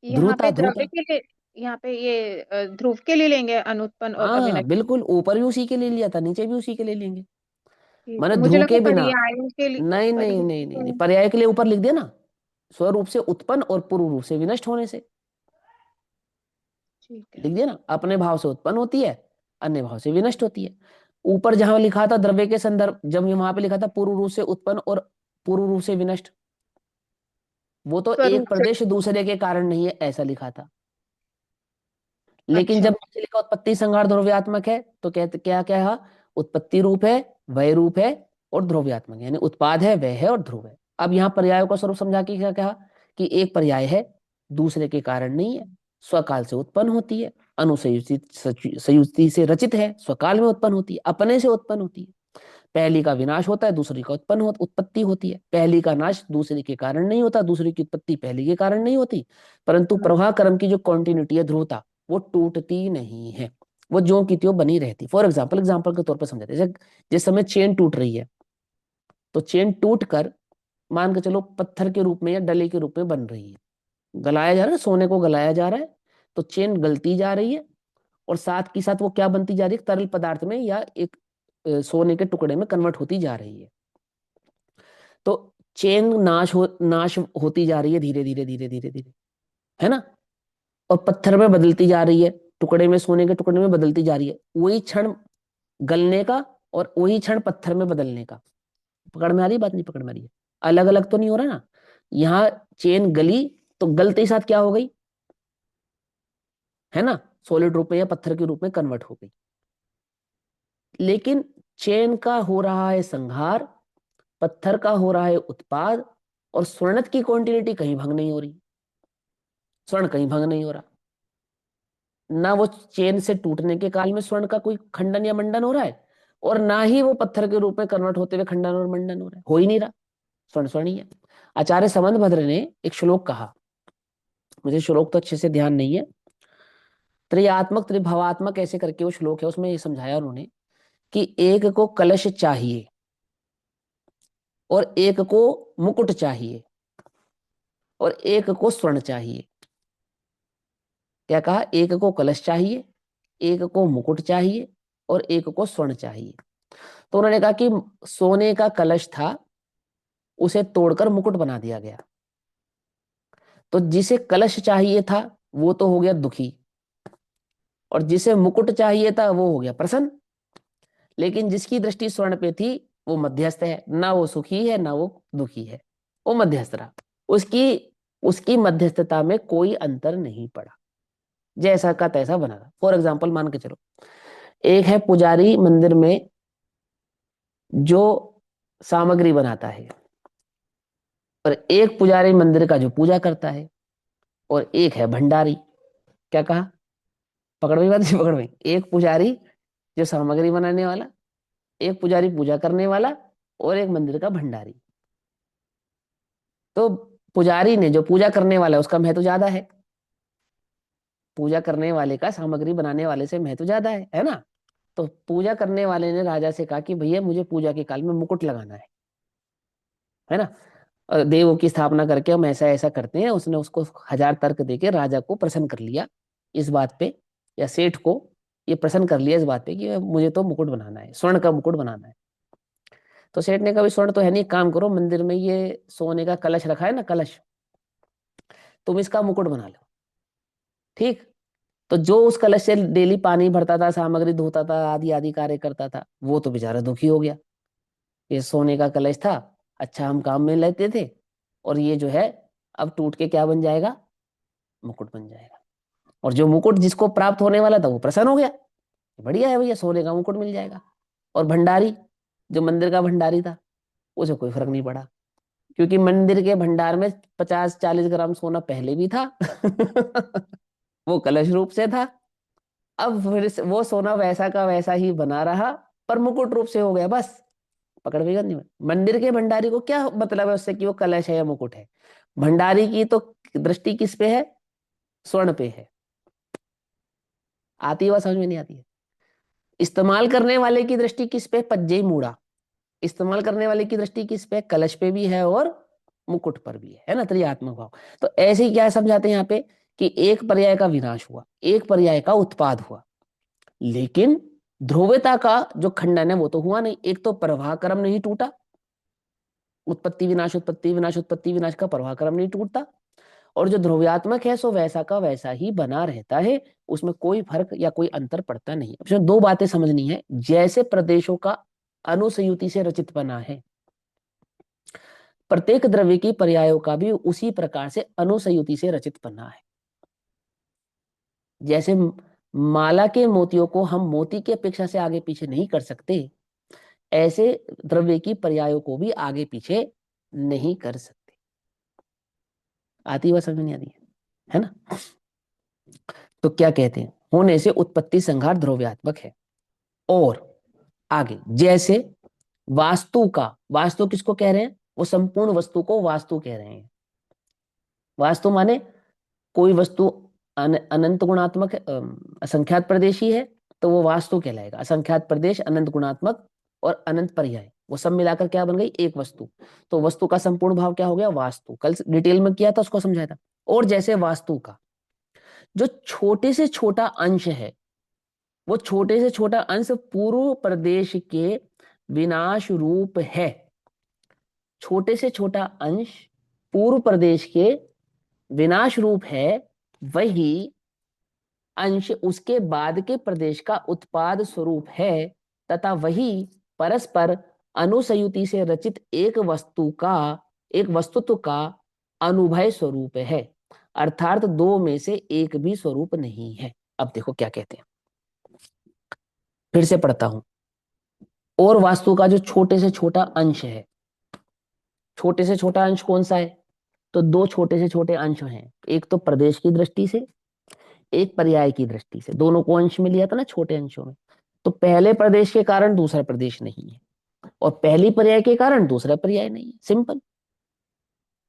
यहाँ ध्रुवता पे द्रव्य ध्रुवता। के लिए, यहाँ पे ये ध्रुव के लिए लेंगे अनुत्पन्न और हाँ अविनष्ट। बिल्कुल, ऊपर भी उसी के लिए लिया था, नीचे भी उसी के लिए लेंगे। ठीक माने है, मुझे ध्रुव लगा के बिना, पर्यायों के लिए, नहीं नहीं नहीं नहीं, नहीं पर्याय के लिए ऊपर लिख दिया ना, स्वरूप से उत्पन्न और पूर्व रूप से विनष्ट होने से, ठीक है। लिख दिया ना, अपने भाव से उत्पन्न होती है, अन्य भाव से विनष्ट होती है। ऊपर जहां लिखा था द्रव्य के संदर्भ, जब वहां पे लिखा था पूर्व रूप से उत्पन्न और पूर्व रूप से विनष्ट, वो तो एक स्वरूप से, प्रदेश दूसरे के कारण नहीं है ऐसा लिखा था। लेकिन अच्छा जब नीचे लिखा उत्पत्ति संहार ध्रुव्यात्मक है, तो कहते क्या क्या है, उत्पत्ति रूप है, वय रूप है और ध्रुव्यात्मक है, यानी उत्पाद है, वय है और ध्रुव है। अब यहाँ पर्यायों का स्वरूप समझा के क्या कहा कि एक पर्याय है, दूसरे के कारण नहीं है, स्वकाल से उत्पन्न होती है, अनुसंयुति संयुति से रचित है, स्वकाल में उत्पन्न होती है, अपने से उत्पन्न होती है। पहली का विनाश होता है, दूसरी का उत्पत्ति होती है। पहली का नाश दूसरे के कारण नहीं होता, दूसरी की उत्पत्ति पहली के कारण नहीं होती, परंतु प्रवाह क्रम की जो कॉन्टिन्यूटी है, ध्रुवता, वो टूटती नहीं है, वो ज्यों की त्यों बनी रहती। फॉर एग्जाम्पल के तौर पर समझाते हैं, जिस समय चेन टूट रही है, तो चेन टूट कर मान के चलो पत्थर के रूप में या डले के रूप में बन रही है, गलाया जा रहा है, सोने को गलाया जा रहा है, तो चेन गलती जा रही है, और साथ की साथ वो क्या बनती जा रही है, तरल पदार्थ में या एक सोने के टुकड़े में कन्वर्ट होती जा रही है। तो चेन नाश होती जा रही है धीरे धीरे धीरे धीरे धीरे, है ना, और पत्थर में बदलती जा रही है, टुकड़े में, सोने के टुकड़े में बदलती जा रही है। वही क्षण गलने का और वही क्षण पत्थर में बदलने का, पकड़ में आ रही बात, नहीं पकड़ में आ रही है, अलग अलग तो नहीं हो रहा ना। यहाँ चेन गली तो गलते ही साथ क्या हो गई, है ना, सॉलिड रूप में या पत्थर के रूप में कन्वर्ट हो गई। लेकिन चेन का हो रहा है संहार, पत्थर का हो रहा है उत्पाद, और स्वर्णत की क्वांटिटी कहीं भंग नहीं हो रही, स्वर्ण कहीं भंग नहीं हो रहा, ना वो चेन से टूटने के काल में स्वर्ण का कोई खंडन या मंडन हो रहा है, और ना ही वो पत्थर के रूप में कन्वर्ट होते हुए खंडन और मंडन हो रहा है, हो ही नहीं रहा, स्वर्ण स्वर्ण ही है। आचार्य संबंधभद्र ने एक श्लोक कहा, मुझे श्लोक तो अच्छे से ध्यान नहीं है, त्रियात्मक त्रिभवात्मक ऐसे करके वो श्लोक है, उसमें ये समझाया उन्होंने कि एक को कलश चाहिए और एक को मुकुट चाहिए और एक को स्वर्ण चाहिए। क्या कहा, एक को कलश चाहिए, एक को मुकुट चाहिए और एक को स्वर्ण चाहिए। तो उन्होंने कहा कि सोने का कलश था, उसे तोड़कर मुकुट बना दिया गया, तो जिसे कलश चाहिए था वो तो हो गया दुखी, और जिसे मुकुट चाहिए था वो हो गया प्रसन्न। लेकिन जिसकी दृष्टि स्वर्ण पे थी वो मध्यस्थ है, ना वो सुखी है ना वो दुखी है, वो मध्यस्थ रहा, उसकी उसकी मध्यस्थता में कोई अंतर नहीं पड़ा, जैसा का तैसा बना रहा। फॉर एग्जाम्पल मान के चलो, एक है पुजारी मंदिर में जो सामग्री बनाता है, और एक पुजारी मंदिर का जो पूजा करता है, और एक है भंडारी। क्या कहा, पकड़ में बात, पकड़ में, एक पुजारी जो सामग्री बनाने वाला, एक पुजारी पूजा करने वाला, और एक मंदिर का भंडारी। तो पुजारी ने जो पूजा करने वाला है उसका महत्व ज्यादा है, पूजा करने वाले का सामग्री बनाने वाले से महत्व ज्यादा है ना। तो पूजा करने वाले ने राजा से कहा कि भैया मुझे पूजा के काल में मुकुट लगाना है ना, और देवों की स्थापना करके हम ऐसा ऐसा करते हैं। उसने उसको 1000 तर्क देके राजा को प्रसन्न कर लिया इस बात पे, या सेठ को ये प्रसन्न कर लिया इस बात पे कि मुझे तो मुकुट बनाना है, स्वर्ण का मुकुट बनाना है। तो सेठ ने कहा भी स्वर्ण तो है नहीं, काम करो, मंदिर में ये सोने का कलश रखा है ना, कलश, तुम इसका मुकुट बना लो। ठीक, तो जो उस कलश से डेली पानी भरता था, सामग्री धोता था, आदि आदि कार्य करता था, वो तो बेचारा दुखी हो गया। ये सोने का कलश था, अच्छा हम काम में लेते थे, और ये जो है अब टूट के क्या बन जाएगा, मुकुट बन जाएगा। और जो मुकुट जिसको प्राप्त होने वाला था वो प्रसन्न हो गया, बढ़िया है भैया, सोने का मुकुट मिल जाएगा। और भंडारी जो मंदिर का भंडारी था उसे कोई फर्क नहीं पड़ा, क्योंकि मंदिर के भंडार में 50-40 ग्राम सोना पहले भी था वो कलश रूप से था। अब फिर वो सोना वैसा का वैसा ही बना रहा, पर मुकुट रूप से हो गया बस। पकड़ में नहीं में मंदिर के भंडारी को क्या मतलब है उससे कि वो कलश है या मुकुट है? भंडारी की तो दृष्टि किस पे है? स्वर्ण पे है। आती है बात समझ में? नहीं आती है? इस्तेमाल करने वाले की दृष्टि किस पे? पज्जे मूड़ा। इस्तेमाल करने वाले की दृष्टि किस पे? कलश पे भी है और मुकुट पर भी है ना, त्रियात्मक भाव। तो ऐसे ही क्या समझाते हैं यहाँ पे कि एक पर्याय का विनाश हुआ, एक पर्याय का उत्पाद हुआ, लेकिन ध्रुवता का जो खंडन है वो तो हुआ नहीं। एक तो प्रवाह क्रम नहीं टूटा, उत्पत्ति विनाश उत्पत्ति विनाश उत्पत्ति विनाश का प्रवाह क्रम नहीं टूटता, और जो ध्रुव्यात्मक है सो वैसा का वैसा ही बना रहता है, उसमें कोई फर्क या कोई अंतर पड़ता नहीं। अब इसमें दो बातें समझनी है। जैसे प्रदेशों का अनुसयुति से रचित बना है, प्रत्येक द्रव्य की पर्यायों का भी उसी प्रकार से अनुसयुति से रचित बना है। जैसे माला के मोतियों को हम मोती की अपेक्षा से आगे पीछे नहीं कर सकते, ऐसे द्रव्य की पर्यायों को भी आगे पीछे नहीं कर सकते। आती हुआ समझ नहीं आती है ना? तो क्या कहते हैं? होने से उत्पत्ति संहार ध्रुव्यात्मक है। और आगे जैसे वास्तु का, वास्तु किसको कह रहे हैं? वो संपूर्ण वस्तु को वास्तु कह रहे हैं। वास्तु माने कोई वस्तु अनंत गुणात्मक है, असंख्यात प्रदेशी है तो वो वास्तु कहलाएगा। असंख्यात प्रदेश, अनंत गुणात्मक और अनंत पर्याय, वो सब मिलाकर क्या बन गई? एक वस्तु। तो वस्तु का संपूर्ण भाव क्या हो गया? वास्तु। कल डिटेल में किया था, उसको समझाया था। और जैसे वास्तु का जो छोटे से छोटा अंश है, वो छोटे से छोटा अंश पूर्व प्रदेश के विनाश रूप है। छोटे से छोटा अंश पूर्व प्रदेश के विनाश रूप है, वही अंश उसके बाद के प्रदेश का उत्पाद स्वरूप है, तथा वही परस्पर अनुसयुति से रचित एक वस्तुत्व का अनुभय स्वरूप है। अर्थात दो में से एक भी स्वरूप नहीं है। अब देखो क्या कहते हैं, फिर से पढ़ता हूं। और वास्तु का जो छोटे से छोटा अंश है, छोटे से छोटा अंश कौन सा है? तो दो छोटे से छोटे अंश हैं, एक तो प्रदेश की दृष्टि से, एक पर्याय की दृष्टि से। दोनों को अंश में लिया था ना, छोटे अंशों में। तो पहले प्रदेश के कारण दूसरा प्रदेश नहीं है, और पहली पर्याय के कारण दूसरा पर्याय नहीं है। सिंपल।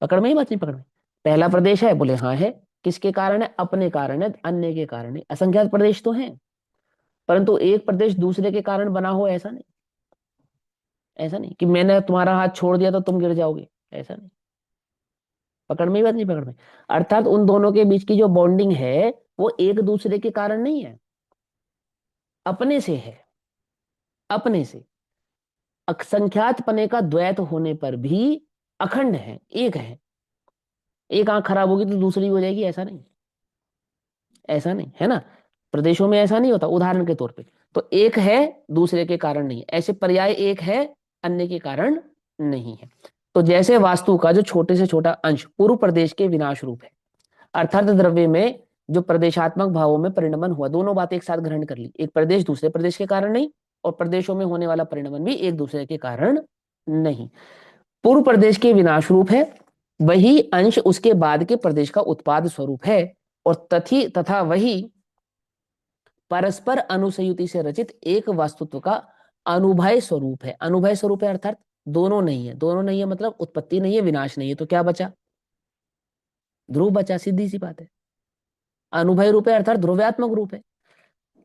पकड़ में ही बात? नहीं पकड़ में? पहला प्रदेश है, बोले हाँ है। किसके कारण है? अपने कारण है, अन्य के कारण है। असंख्यात प्रदेश तो हैं, परंतु एक प्रदेश दूसरे के कारण बना हो, ऐसा नहीं। ऐसा नहीं कि मैंने तुम्हारा हाथ छोड़ दिया तो तुम गिर जाओगे, ऐसा नहीं। पकड़ में ही बात? नहीं पकड़ में? अर्थात उन दोनों के बीच की जो बॉन्डिंग है वो एक दूसरे के कारण नहीं है, अपने से है। अपने से असंख्यात पने का द्वैत होने पर भी अखंड है, एक है। एक आंख खराब होगी तो दूसरी हो जाएगी, ऐसा नहीं। ऐसा नहीं है ना? प्रदेशों में ऐसा नहीं होता। उदाहरण के तौर पे तो एक है, दूसरे के कारण नहीं है। ऐसे पर्याय एक है, अन्य के कारण नहीं है। तो जैसे वास्तु का जो छोटे से छोटा अंश पूर्व प्रदेश के विनाश रूप है, अर्थात द्रव्य में जो प्रदेशात्मक भावों में परिणमन हुआ, दोनों बातें एक साथ ग्रहण कर ली। एक प्रदेश दूसरे प्रदेश के कारण नहीं, और प्रदेशों में होने वाला परिणमन भी एक दूसरे के कारण नहीं। पूर्व प्रदेश के विनाश रूप है, वही अंश उसके बाद के प्रदेश का उत्पाद स्वरूप है, और तथा वही परस्पर अनुसयुति से रचित एक वस्तुत्व का अनुभय स्वरूप है। अनुभय स्वरूप है अर्थात दोनों नहीं है। दोनों नहीं है मतलब उत्पत्ति नहीं है, विनाश नहीं है, तो क्या बचा? ध्रुव बचा। सीधी सी बात है। अनुभय रूप है अर्थात ध्रुव्यात्मक रूप है।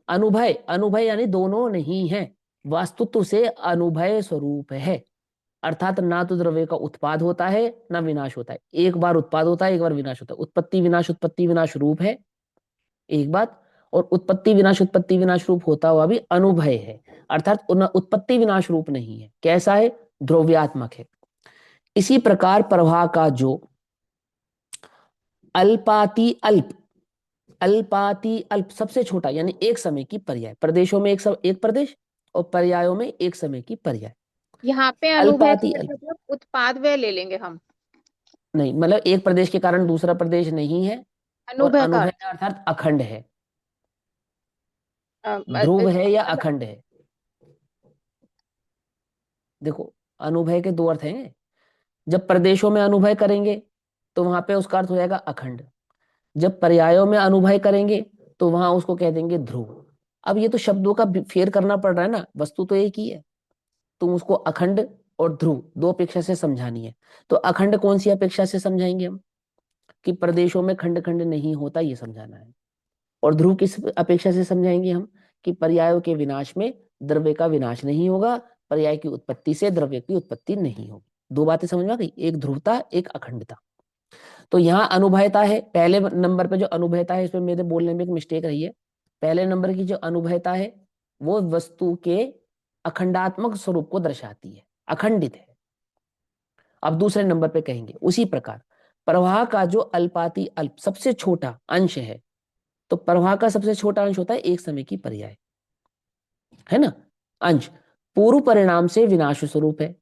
अनुभय, अनुभय यानी दोनों नहीं है, वास्तुत्व से अनुभय स्वरूप है। अर्थात ना तो द्रव्य का उत्पाद होता है ना विनाश होता है। एक बार उत्पाद होता है, एक बार विनाश होता है। उत्पत्ति विनाश रूप है एक बात, और उत्पत्ति विनाश रूप होता हुआ भी अनुभय है। अर्थात उत्पत्ति विनाश रूप नहीं है। कैसा है? ध्रुव्यात्मक है। इसी प्रकार प्रवाह का जो अल्पाति अल्प सबसे छोटा यानी एक समय की पर्याय, प्रदेशों में एक प्रदेश और पर्यायों में एक समय की पर्याय। यहाँ पे अनुभव अल्पाति का अल्प मतलब उत्पाद व्यय ले लेंगे हम, नहीं, मतलब एक प्रदेश के कारण दूसरा प्रदेश नहीं है, और अनुभव का अनुभय अर्थ। अर्थात अखंड है। अ, ध्रुव है या मतलब अखंड है? देखो अनुभय के दो अर्थ हैं। जब प्रदेशों में अनुभय करेंगे तो वहां पे उसका अर्थ हो जाएगा अखंड। जब पर्यायों में अनुभय करेंगे तो वहां उसको कह देंगे ध्रुव। अब ये तो शब्दों का फेर करना पड़ रहा है ना, वस्तु तो एक ही है। तुम उसको अखंड और ध्रुव दो अपेक्षा से समझानी है। तो अखंड कौन सी अपेक्षा से समझाएंगे हम, कि प्रदेशों में खंड खंड नहीं होता, ये समझाना है। और ध्रुव किस अपेक्षा से समझाएंगे हम, कि पर्यायों के विनाश में द्रव्य का विनाश नहीं होगा, पर्याय की उत्पत्ति से द्रव्य की उत्पत्ति नहीं होगी। दो बातें समझ में आ गई, एक ध्रुवता एक अखंडता। तो यहाँ अनुभयता है, पहले नंबर पे जो अनुभयता है, इसमें मेरे बोलने में एक मिस्टेक रही है। पहले नंबर की जो अनुभयता है वो वस्तु के अखंडात्मक स्वरूप को दर्शाती है, अखंडित है। अब दूसरे नंबर पे कहेंगे उसी प्रकार प्रवाह का जो अल्पाति अल्प सबसे छोटा अंश है, तो प्रवाह का सबसे छोटा अंश होता है एक समय की पर्याय, है ना। अंश पूर्व परिणाम से विनाश स्वरूप है,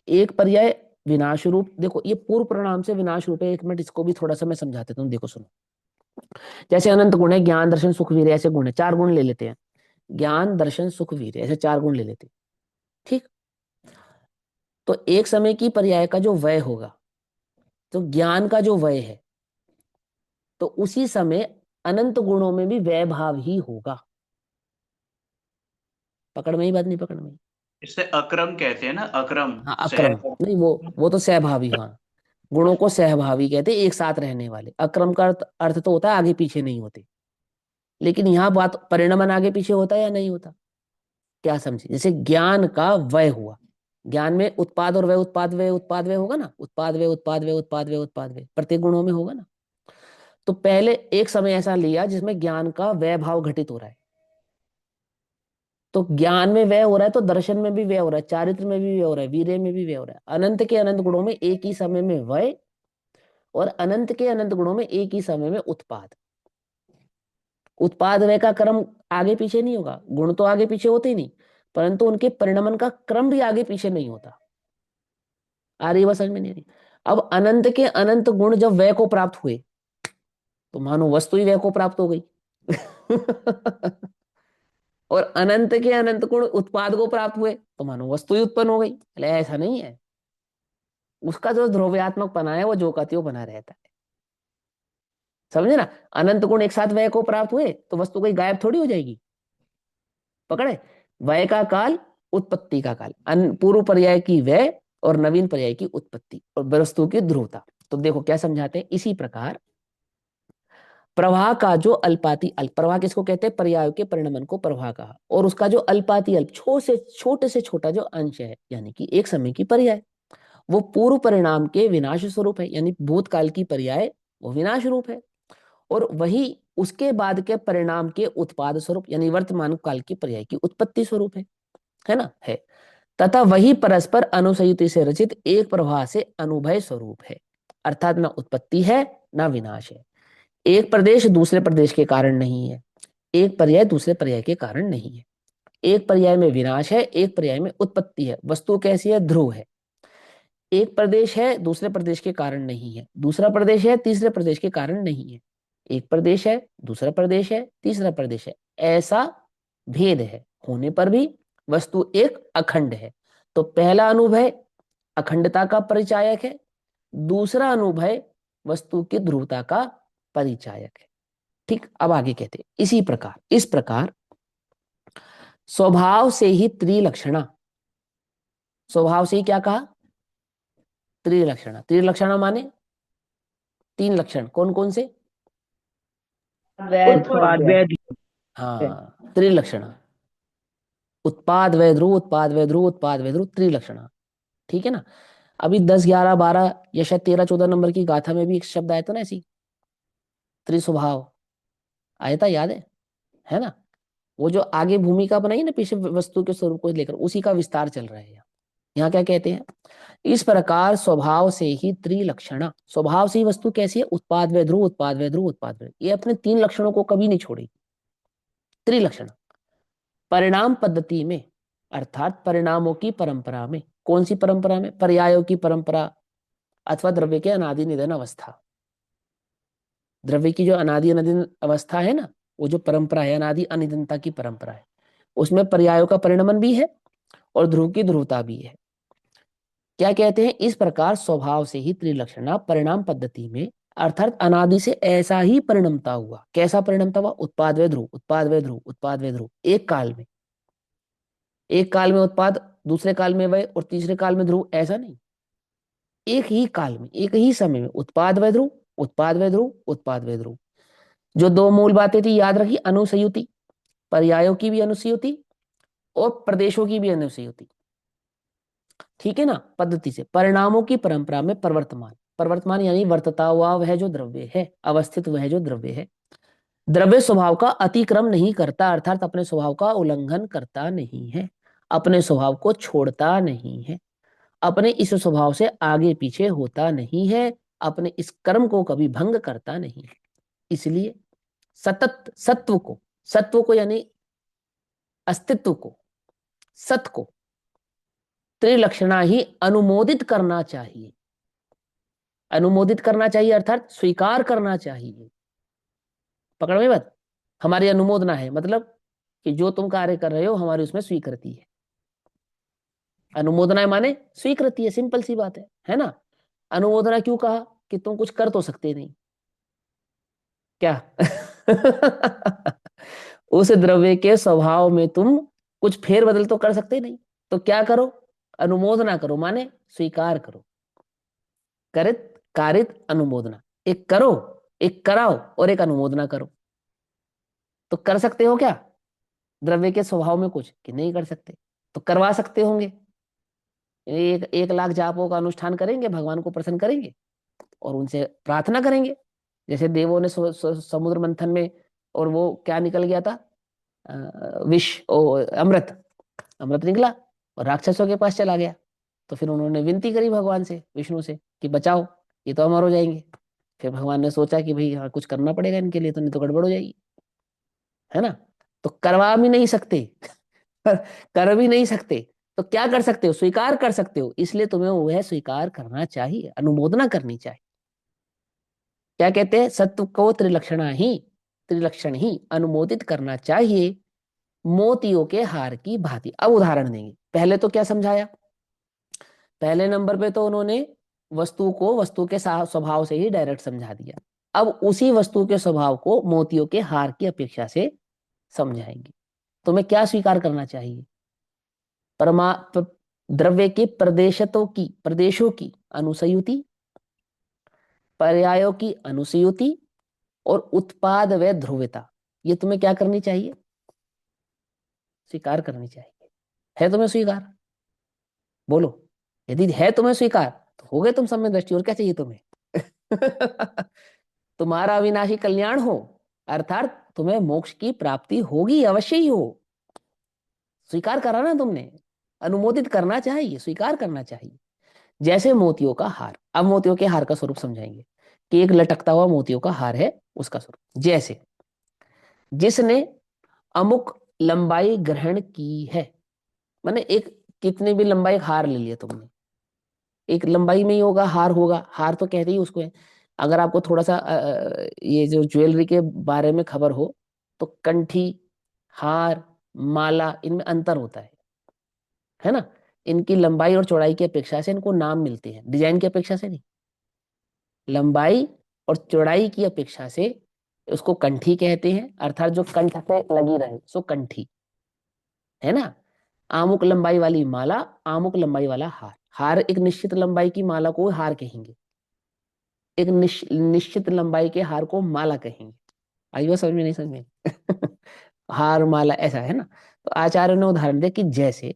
एक पर्याय विनाश रूप। देखो ये पूर्व परिणाम से विनाश रूप है। एक मिनट इसको भी थोड़ा सा मैं समझा देता हूँ, देखो सुनो। जैसे अनंत गुण है, ज्ञान दर्शन सुख वीर्य, ऐसे गुण है, चार गुण ले लेते हैं। ज्ञान दर्शन सुख वीर्य ऐसे चार गुण ले लेते हैं, ठीक। तो एक समय की पर्याय का जो व्यय होगा, तो ज्ञान का जो व्यय है, तो उसी समय अनंत गुणों में भी व्यय भाव ही होगा। पकड़ में ही बात, नहीं पकड़ में? इससे अक्रम कहते हैं ना, अक्रम। हाँ अक्रम नहीं, वो तो सहभावी, हाँ। गुणों को सहभावी कहते हैं, एक साथ रहने वाले। अक्रम का अर्थ तो होता है आगे पीछे नहीं होते। लेकिन यहाँ बात परिणमन आगे पीछे होता है या नहीं होता, क्या समझे। जैसे ज्ञान का व्यय हुआ, ज्ञान में उत्पाद और व्यय, उत्पाद व्यय उत्पाद व्यय होगा ना, उत्पाद व्यय उत्पाद व्यय उत्पाद व्यय उत्पाद व्यय प्रत्येक गुणों में होगा ना। तो पहले एक समय ऐसा लिया जिसमें ज्ञान का व्यय भाव घटित हो रहा है, तो ज्ञान में व्यय हो रहा है तो दर्शन में भी व्यय हो रहा है, चारित्र में भी व्यय हो रहा है, वीर्य में भी व्यय हो रहा है। अनंत के अनंत गुणों में एक ही समय में व्यय, और अनंत के अनंत गुणों में एक ही समय में उत्पाद। उत्पाद व्यय का क्रम आगे पीछे नहीं होगा, गुण तो आगे पीछे होते ही नहीं, परंतु उनके परिणमन का क्रम भी आगे पीछे नहीं होता। आ रही बात समझ में नहीं आ रही? अब अनंत के अनंत गुण जब व्यय को प्राप्त हुए, तो मानो वस्तु ही व्यय को प्राप्त हो गई। और अनंत के अनंत गुण उत्पाद को प्राप्त हुए, तो मानो वस्तु ही उत्पन्न हो गई। ऐसा नहीं है, उसका जो ध्रुव्यात्मक बना है वो जो का त्यों बना रहता है, समझे ना। अनंत गुण एक साथ व्यय को प्राप्त हुए तो वस्तु कोई गायब थोड़ी हो जाएगी। पकड़े, व्यय का काल उत्पत्ति का काल, पूर्व पर्याय की व्यय और नवीन पर्याय की उत्पत्ति और वस्तु की ध्रुवता। तो देखो क्या समझाते हैं, इसी प्रकार प्रवाह का जो अल्पाति अल्प, प्रवाह किसको कहते हैं, पर्यायों के परिणमन को प्रवाह कहा, और उसका जो अल्पाति अल्प छोटे से छोटा जो अंश है, यानी कि एक समय की पर्याय, वो पूर्व परिणाम के विनाश स्वरूप है, यानी भूतकाल की पर्याय वो विनाश रूप है, और वही उसके बाद के परिणाम के उत्पाद स्वरूप, यानी वर्तमान काल की पर्याय की उत्पत्ति स्वरूप है ना, है। तथा वही परस्पर अनुसयुति से रचित एक प्रवाह से अनुभय स्वरूप है, अर्थात ना उत्पत्ति है ना विनाश है। एक प्रदेश दूसरे प्रदेश के कारण नहीं है, एक पर्याय दूसरे पर्याय के कारण नहीं है। एक पर्याय में विनाश है, एक पर्याय में उत्पत्ति है। वस्तु कैसी है, ध्रुव है। एक प्रदेश है दूसरे प्रदेश के कारण नहीं है, दूसरा प्रदेश है तीसरे प्रदेश के कारण नहीं है। एक प्रदेश है दूसरा प्रदेश है तीसरा प्रदेश है, ऐसा भेद है होने पर भी वस्तु एक अखंड है। तो पहला अनुभय अखंडता का परिचायक है, दूसरा अनुभय वस्तु की ध्रुवता का परिचायक है। ठीक, अब आगे कहते हैं इसी प्रकार, इस प्रकार स्वभाव से ही त्रिलक्षणा, स्वभाव से ही क्या कहा, त्रिलक्षणा। त्रिलक्षणा माने तीन लक्षण, कौन कौन से, उत्पाद व्यय हाँ त्रिलक्षणा, उत्पाद वय ध्रुव, उत्पाद वय ध्रुव, उत्पाद वय ध्रुव, त्रिलक्षणा। ठीक है ना। अभी 10 11 12 या शायद 13 14 नंबर की गाथा में भी एक शब्द आया था ना ऐसी, त्रिस्वभाव आया था, याद है ना। वो जो आगे भूमिका बनाई ना पीछे वस्तु के स्वरूप को लेकर, उसी का विस्तार चल रहा है यहाँ क्या कहते हैं, इस प्रकार स्वभाव से ही त्रिलक्षणा, स्वभाव से ही वस्तु कैसी है, उत्पाद वय ध्रुव, उत्पाद वय ध्रुव, उत्पाद वय, ये अपने तीन लक्षणों को कभी नहीं छोड़ेगी। त्रिलक्षण परिणाम पद्धति में, अर्थात परिणामों की परंपरा में, कौन सी परंपरा में, पर्यायों की परंपरा अथवा द्रव्य के अनादि निधन अवस्था। द्रव्य की जो अनादि अनिधन अवस्था है ना, वो जो परंपरा है अनादि अनिधनता की परंपरा है, उसमें पर्यायों का परिणमन भी है और ध्रुव की ध्रुवता भी है। क्या कहते हैं, इस प्रकार स्वभाव से ही त्रिलक्षणा परिणाम पद्धति में अर्थात अनादि से ऐसा ही परिणमता हुआ। कैसा परिणमता हुआ? उत्पाद व ध्रुव, उत्पाद व ध्रुव, उत्पाद व ध्रुव, एक काल में, एक काल में उत्पाद, दूसरे काल में वय और तीसरे काल में ध्रुव, ऐसा नहीं, एक ही काल में, एक ही समय में उत्पाद व ध्रुव, उत्पाद व ध्रुव, उत्पाद व ध्रुव। जो दो मूल बातें थी याद रखी, अनुसयुति, पर्यायों की भी अनुसयुति और प्रदेशों की भी अनुसयुति, ठीक है ना, पद्धति से। परिणामों की परंपरा में प्रवर्तमान, प्रवर्तमान यानी वर्तता हुआ वह जो द्रव्य है, अवस्थित वह जो द्रव्य है, द्रव्य स्वभाव का अतिक्रम नहीं करता, अर्थात अपने स्वभाव का उल्लंघन करता नहीं है, अपने स्वभाव को छोड़ता नहीं है, अपने इस स्वभाव से आगे पीछे होता नहीं है, अपने इस कर्म को कभी भंग करता नहीं है। इसलिए सतत सत्व को यानी अस्तित्व को, सत को त्रिलक्षणा ही अनुमोदित करना चाहिए। अनुमोदित करना चाहिए अर्थात स्वीकार करना चाहिए। पकड़ में बात, हमारी अनुमोदना है मतलब कि जो तुम कार्य कर रहे हो हमारी उसमें स्वीकृति है। अनुमोदना माने स्वीकृति है, सिंपल सी बात है ना। अनुमोदना क्यों कहा? कि तुम कुछ कर तो सकते नहीं क्या उस द्रव्य के स्वभाव में तुम कुछ फेर बदल तो कर सकते नहीं, तो क्या करो? अनुमोदना करो, माने स्वीकार करो। करित कारित अनुमोदना, एक करो, एक कराओ और एक अनुमोदना करो। तो कर सकते हो क्या द्रव्य के स्वभाव में कुछ? कि नहीं कर सकते। तो करवा सकते होंगे, 1,00,000 जापों का अनुष्ठान करेंगे, भगवान को प्रसन्न करेंगे और उनसे प्रार्थना करेंगे। जैसे देवों ने समुद्र मंथन में, और वो क्या निकल गया था? विष अमृत, अमृत निकला और राक्षसों के पास चला गया। तो फिर उन्होंने विनती करी भगवान से, विष्णु से, कि बचाओ, ये तो अमर हो जाएंगे। फिर भगवान ने सोचा कि भाई हाँ कुछ करना पड़ेगा इनके लिए, तो नहीं तो गड़बड़ हो जाएगी, है ना। तो करवा भी नहीं सकते कर भी नहीं सकते, तो क्या कर सकते हो? स्वीकार कर सकते हो। इसलिए तुम्हें वह स्वीकार करना चाहिए, अनुमोदना करनी चाहिए। क्या कहते हैं? सत्व को त्रिलक्षण ही अनुमोदित करना चाहिए, मोतियों के हार की भांति। अब उदाहरण देंगे। पहले तो क्या समझाया? पहले नंबर पे तो उन्होंने वस्तु को वस्तु के स्वभाव से ही डायरेक्ट समझा दिया। अब उसी वस्तु के स्वभाव को मोतियों के हार की अपेक्षा से समझाएंगे। तुम्हें क्या स्वीकार करना चाहिए? द्रव्य के प्रदेशों की अनुसयुति, पर्यायों की अनुसयुति और उत्पाद व ध्रुवता, ये तुम्हें क्या करनी चाहिए? स्वीकार करनी चाहिए। है तुम्हें स्वीकार? बोलो, यदि है तुम्हें स्वीकार तो हो गए तुम सम्यक दृष्टि। और क्या चाहिए तुम्हें? तुम्हारा अविनाशी कल्याण हो, अर्थात तुम्हें मोक्ष की प्राप्ति होगी, अवश्य ही हो। स्वीकार करा ना तुमने, अनुमोदित करना चाहिए, स्वीकार करना चाहिए। जैसे मोतियों का हार। अब मोतियों के हार का स्वरूप समझाएंगे कि एक लटकता हुआ मोतियों का हार है, उसका स्वरूप। जैसे जिसने अमुक लंबाई ग्रहण की है, माने एक कितनी भी लंबाई हार ले लिया तुमने, एक लंबाई में ही होगा हार, होगा हार तो कहते ही उसको है। अगर आपको थोड़ा सा ये जो ज्वेलरी के बारे में खबर हो तो कंठी, हार, माला, इनमें अंतर होता है ना। इनकी लंबाई और चौड़ाई की अपेक्षा से इनको नाम मिलते हैं, डिजाइन की अपेक्षा से नहीं, लंबाई और चौड़ाई की अपेक्षा से उसको कंठी कहते हैं, अर्थात जो कंठ पे लगी रहे सो कंठी, है ना। आमुक लंबाई वाली माला, आमुक लंबाई वाला हार। हार एक निश्चित लंबाई की माला को हार कहेंगे, एक निश्चित लंबाई के हार को माला कहेंगे। आइए समझ में? नहीं समझ में? हार माला ऐसा है ना। तो आचार्य ने उदाहरण दिया कि जैसे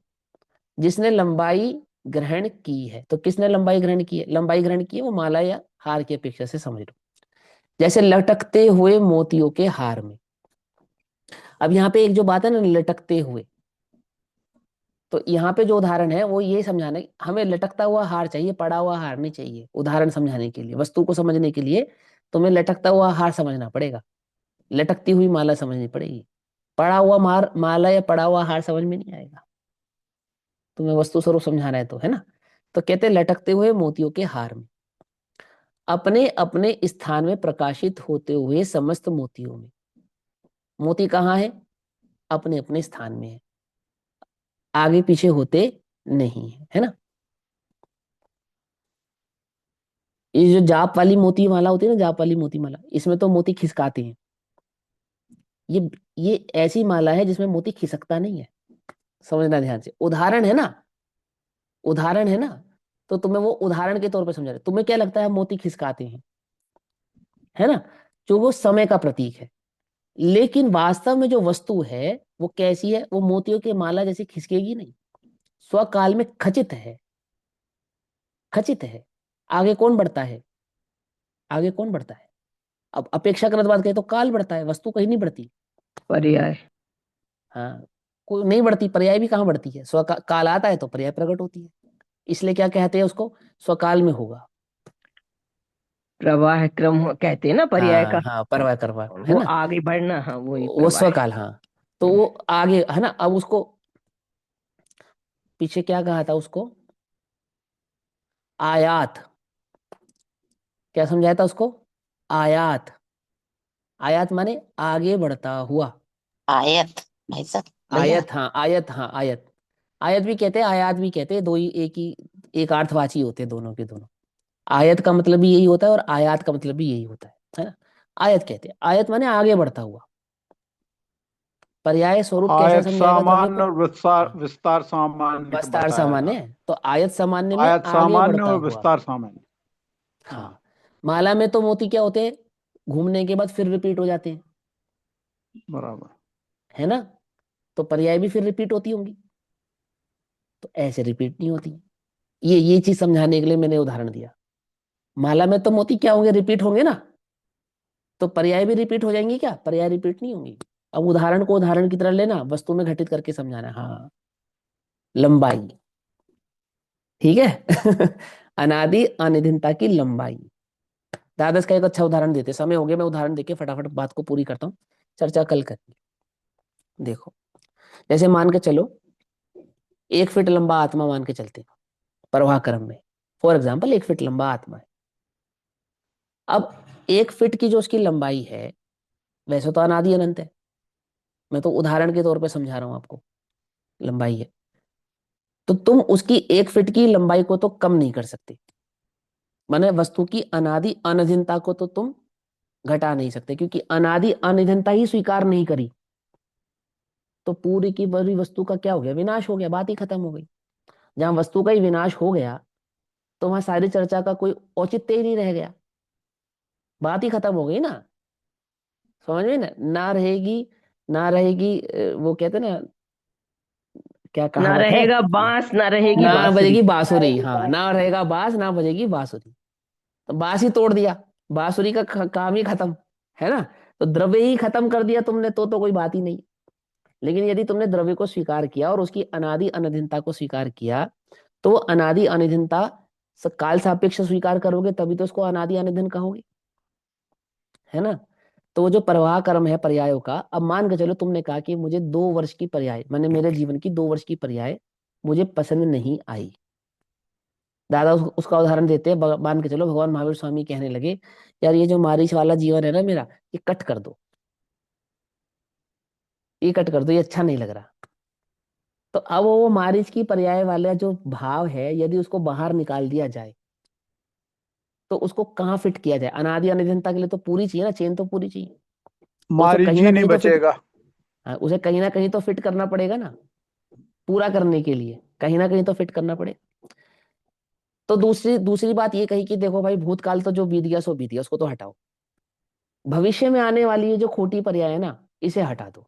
जिसने लंबाई ग्रहण की है, तो किसने लंबाई ग्रहण की है? लंबाई ग्रहण की है वो माला या हार की अपेक्षा से समझ लो। जैसे लटकते हुए मोतियों के हार में। अब यहाँ पे एक जो बात है ना, लटकते हुए, तो यहाँ पे जो उदाहरण है वो ये समझाना है हमें लटकता हुआ हार चाहिए, पड़ा हुआ हार नहीं चाहिए। उदाहरण समझाने के लिए, वस्तु को समझने के लिए तुम्हें लटकता हुआ हार समझना पड़ेगा, लटकती हुई माला समझनी पड़ेगी। पड़ा हुआ माला या पड़ा हुआ हार समझ में नहीं आएगा, तुम्हें वस्तु स्वरूप समझाना है तो, है ना। तो कहते हैं लटकते हुए मोतियों के हार में, अपने अपने स्थान में प्रकाशित होते हुए समस्त मोतियों में। मोती कहाँ है? अपने अपने स्थान में है, आगे पीछे होते नहीं है, है ना। ये जो जाप वाली मोती माला होती है ना, जाप वाली मोती माला, इसमें तो मोती खिसकाते हैं। ये ये ऐसी माला है जिसमें मोती खिसकता नहीं है। समझना ध्यान से, उदाहरण है ना, उदाहरण है ना। तो तुम्हें वो उदाहरण के तौर पे समझा रहे। तुम्हें क्या लगता है मोती खिसकाते हैं, है ना, जो वो समय का प्रतीक है। लेकिन वास्तव में जो वस्तु है वो कैसी है, वो मोतियों की माला जैसी खिसकेगी नहीं, स्वकाल में खचित है, खचित है। आगे कौन बढ़ता है, आगे कौन बढ़ता है। अब अपेक्षाकृत बात करें तो काल बढ़ता है, वस्तु कहीं नहीं बढ़ती। पर्याय। हाँ, कोई नहीं बढ़ती, पर्याय भी कहाँ बढ़ती है। काल आता है तो पर्याय प्रकट होती है, इसलिए क्या कहते हैं उसको, स्वकाल में होगा। प्रवाह क्रम कहते हैं ना पर्याय का। हाँ हाँ, परवाह करवा है वो ना, आगे बढ़ना, हाँ वही वो प्रवाह है। स्वकाल। हाँ, तो वो आगे है ना। अब उसको पीछे क्या कहा था उसको, आयात, क्या समझाया था उसको, आयात। आयात माने आगे बढ़ता हुआ। आयत भाई साहब भैया। आयत, हाँ आयत, हाँ आयत। आयत भी कहते हैं, आयात भी कहते हैं, दो ही एक ही, एक अर्थवाची होते हैं दोनों के दोनों। आयत का मतलब भी यही होता है और आयात का मतलब भी यही होता है ना। आयत कहते हैं, आयत माने आगे बढ़ता हुआ। पर्याय स्वरूप कैसा आयत समझाएगा द्रव्य सामान्य को, और विस्तार हाँ, विस्तार सामान्य विस्तार बताया सामान्य था। है, तो आयत सामान्य में आयत आगे सामान्य बढ़ता और हुआ। विस्तार सामान्य। हाँ, हाँ, माला में तो मोती क्या होते हैं, घूमने के बाद फिर रिपीट हो जाते हैं, बराबर। है ना। तो पर्याय भी फिर रिपीट होती होंगी, तो ऐसे रिपीट नहीं होती। ये चीज समझाने के लिए मैंने उदाहरण दिया। माला में तो मोती क्या होंगे, रिपीट होंगे ना, तो पर्याय भी रिपीट हो जाएंगी क्या, पर्याय रिपीट नहीं होंगी। अब उदाहरण को उदाहरण की तरह लेना, वस्तु में घटित करके समझाना। हाँ, लंबाई, ठीक है। अनादि अनिरंतरता की लंबाई। दादस का एक अच्छा उदाहरण देते, समय हो गया, मैं उदाहरण देके फटाफट बात को पूरी करता हूँ, चर्चा कल करेंगे। देखो, जैसे मान के चलो 1 फीट लंबा आत्मा मान के चलते हैं प्रवाह क्रम में। फॉर एग्जाम्पल 1 फीट लंबा आत्मा है। अब 1 फीट की जो उसकी लंबाई है, वैसे तो अनादि अनंत है, मैं तो उदाहरण के तौर पे समझा रहा हूं आपको, लंबाई है। तो तुम उसकी 1 फीट की लंबाई को तो कम नहीं कर सकते, माने वस्तु की अनादि अनभिन्नता को तो तुम घटा नहीं सकते, क्योंकि अनादि अनिरंतरता ही स्वीकार नहीं करी, तो पूरी की पूरी वस्तु का क्या हो गया, विनाश हो गया, बात ही खत्म हो गई। जहां वस्तु का ही विनाश हो गया तो वहां सारी चर्चा का कोई औचित्य ही नहीं रह गया, बात ही खत्म हो गई ना। समझ में ना, ना रहेगी, ना रहेगी, वो कहते ना, क्या ना कहावत है, रहेगा बांस, ना रहेगी ना बांसुरी। बजेगी बांसुरी। हाँ, ना रहेगा बांस, ना बजेगी बांसुरी। तो बांस ही तोड़ दिया, बांसुरी का काम ही खत्म, है ना। तो द्रव्य ही खत्म कर दिया तुमने, तो कोई बात ही नहीं। लेकिन यदि तुमने द्रव्य को स्वीकार किया और उसकी अनादि अनभिन्नता को स्वीकार किया, तो वो अनादि अनभिन्नता काल सापेक्ष स्वीकार करोगे तभी तो उसको अनादि अनभिन्न कहोगे, है ना। तो वो जो प्रवाह क्रम है पर्यायों का, अब मान के चलो तुमने कहा कि मुझे 2 वर्ष की पर्याय, मैंने मेरे जीवन की 2 वर्ष की पर्याय मुझे पसंद नहीं आई। दादा उसका उदाहरण देते हैं, मान के चलो भगवान महावीर स्वामी कहने लगे, यार ये जो मारिच वाला जीवन है ना मेरा, ये कट कर दो, ये कट कर दो, ये अच्छा नहीं लग रहा। तो अब वो मारिच की पर्याय वाला जो भाव है, यदि उसको बाहर निकाल दिया जाए तो उसको कहाँ फिट किया जाए। अनादि अनिरंतरता के लिए तो पूरी चाहिए ना, चेन तो पूरी चाहिए, तो उसे मारीच कहीं ही ना नहीं कहीं तो फिट, बचेगा। हाँ, उसे कहीं ना कहीं तो फिट करना पड़ेगा ना, पूरा करने के लिए कहीं ना कहीं तो फिट करना पड़ेगा। तो दूसरी दूसरी बात ये कही कि देखो भाई, भूतकाल तो जो बीत गया सो बीत गया, उसको तो हटाओ। भविष्य में आने वाली ये जो खोटी पर्याय है ना, इसे हटा दो।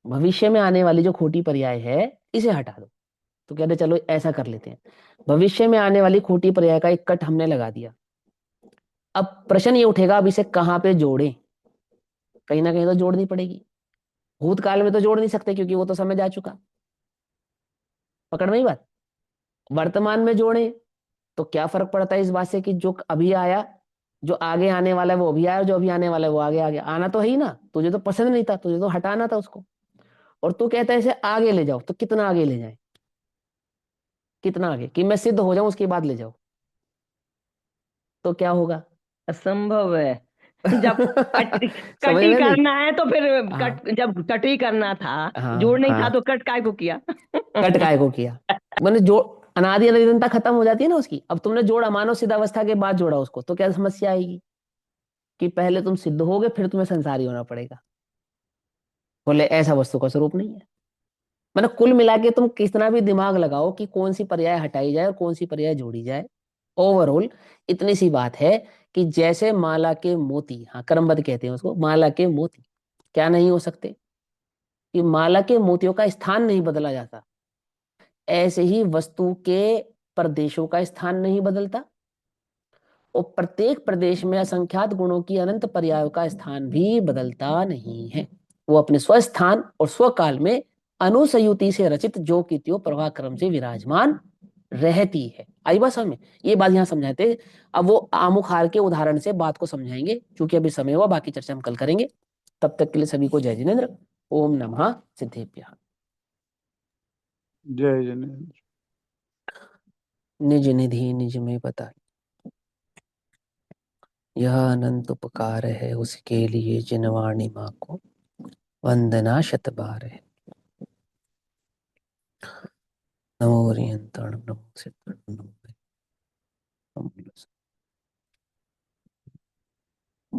भविष्य में आने वाली जो खोटी पर्याय है, इसे हटा दो। तो कहते चलो ऐसा कर लेते हैं, भविष्य में आने वाली खोटी पर्याय का एक कट हमने लगा दिया। अब प्रश्न ये उठेगा, अब इसे कहाँ पे जोड़ें। कहीं ना कहीं तो जोड़नी पड़ेगी। भूतकाल में तो जोड़ नहीं सकते क्योंकि वो तो समय जा चुका, पकड़ में ही बात। वर्तमान में जोड़े तो क्या फर्क पड़ता है इस बात से कि जो अभी आया, जो आगे आने वाला है वो अभी आया, और जो अभी आने वाला है वो आगे आ गया। आना तो है ही ना, तुझे तो पसंद नहीं था, तुझे तो हटाना था उसको, और तू कहता है इसे आगे ले जाओ। तो कितना आगे ले जाए, कितना आगे कि मैं सिद्ध हो जाऊं उसके बाद ले जाओ, तो क्या होगा। असंभव है। जब कट समझ कटी में नहीं। करना है तो फिर हाँ जब कटी करना था, हाँ जोड़ नहीं था हाँ, तो कट काय को किया। कट काय को किया, मैंने जो अनादि अनंतता खत्म हो जाती है ना उसकी। अब तुमने जोड़ा, मानव सिद्धावस्था के बाद जोड़ा उसको, तो क्या समस्या आएगी कि पहले तुम सिद्ध होगे फिर तुम्हें संसारी होना पड़ेगा। बोले ऐसा वस्तु का स्वरूप नहीं है। मतलब कुल मिला के तुम कितना भी दिमाग लगाओ कि कौन सी पर्याय हटाई जाए और कौन सी पर्याय जोड़ी जाए, ओवरऑल इतनी सी बात है कि जैसे माला के मोती, हाँ क्रमबद्ध कहते हैं उसको, माला के मोती क्या नहीं हो सकते, कि माला के मोतियों का स्थान नहीं बदला जाता, ऐसे ही वस्तु के प्रदेशों का स्थान नहीं बदलता, और प्रत्येक प्रदेश में असंख्यात गुणों की अनंत पर्यायों का स्थान भी बदलता नहीं है। वो अपने स्वस्थान और स्वकाल में अनुसयुति से रचित जो की त्यों प्रवाह क्रम से विराजमान रहती है। आई बात समझ में? ये बात यहाँ समझाते। अब वो आमुखार के उदाहरण से बात को समझाएंगे, क्योंकि अभी समय हुआ, बाकी चर्चा हम कल करेंगे। तब तक के लिए सभी को जय जिनेन्द्र। ओम नमः सिद्धेभ्यः। जय जिनेन्द्र। निज निधि निज में बता, यह अनंत उपकार है उसके लिए जिनवाणी माँ को वंदना शत बार है। नमो रियंतण नमो सिद्धं नमो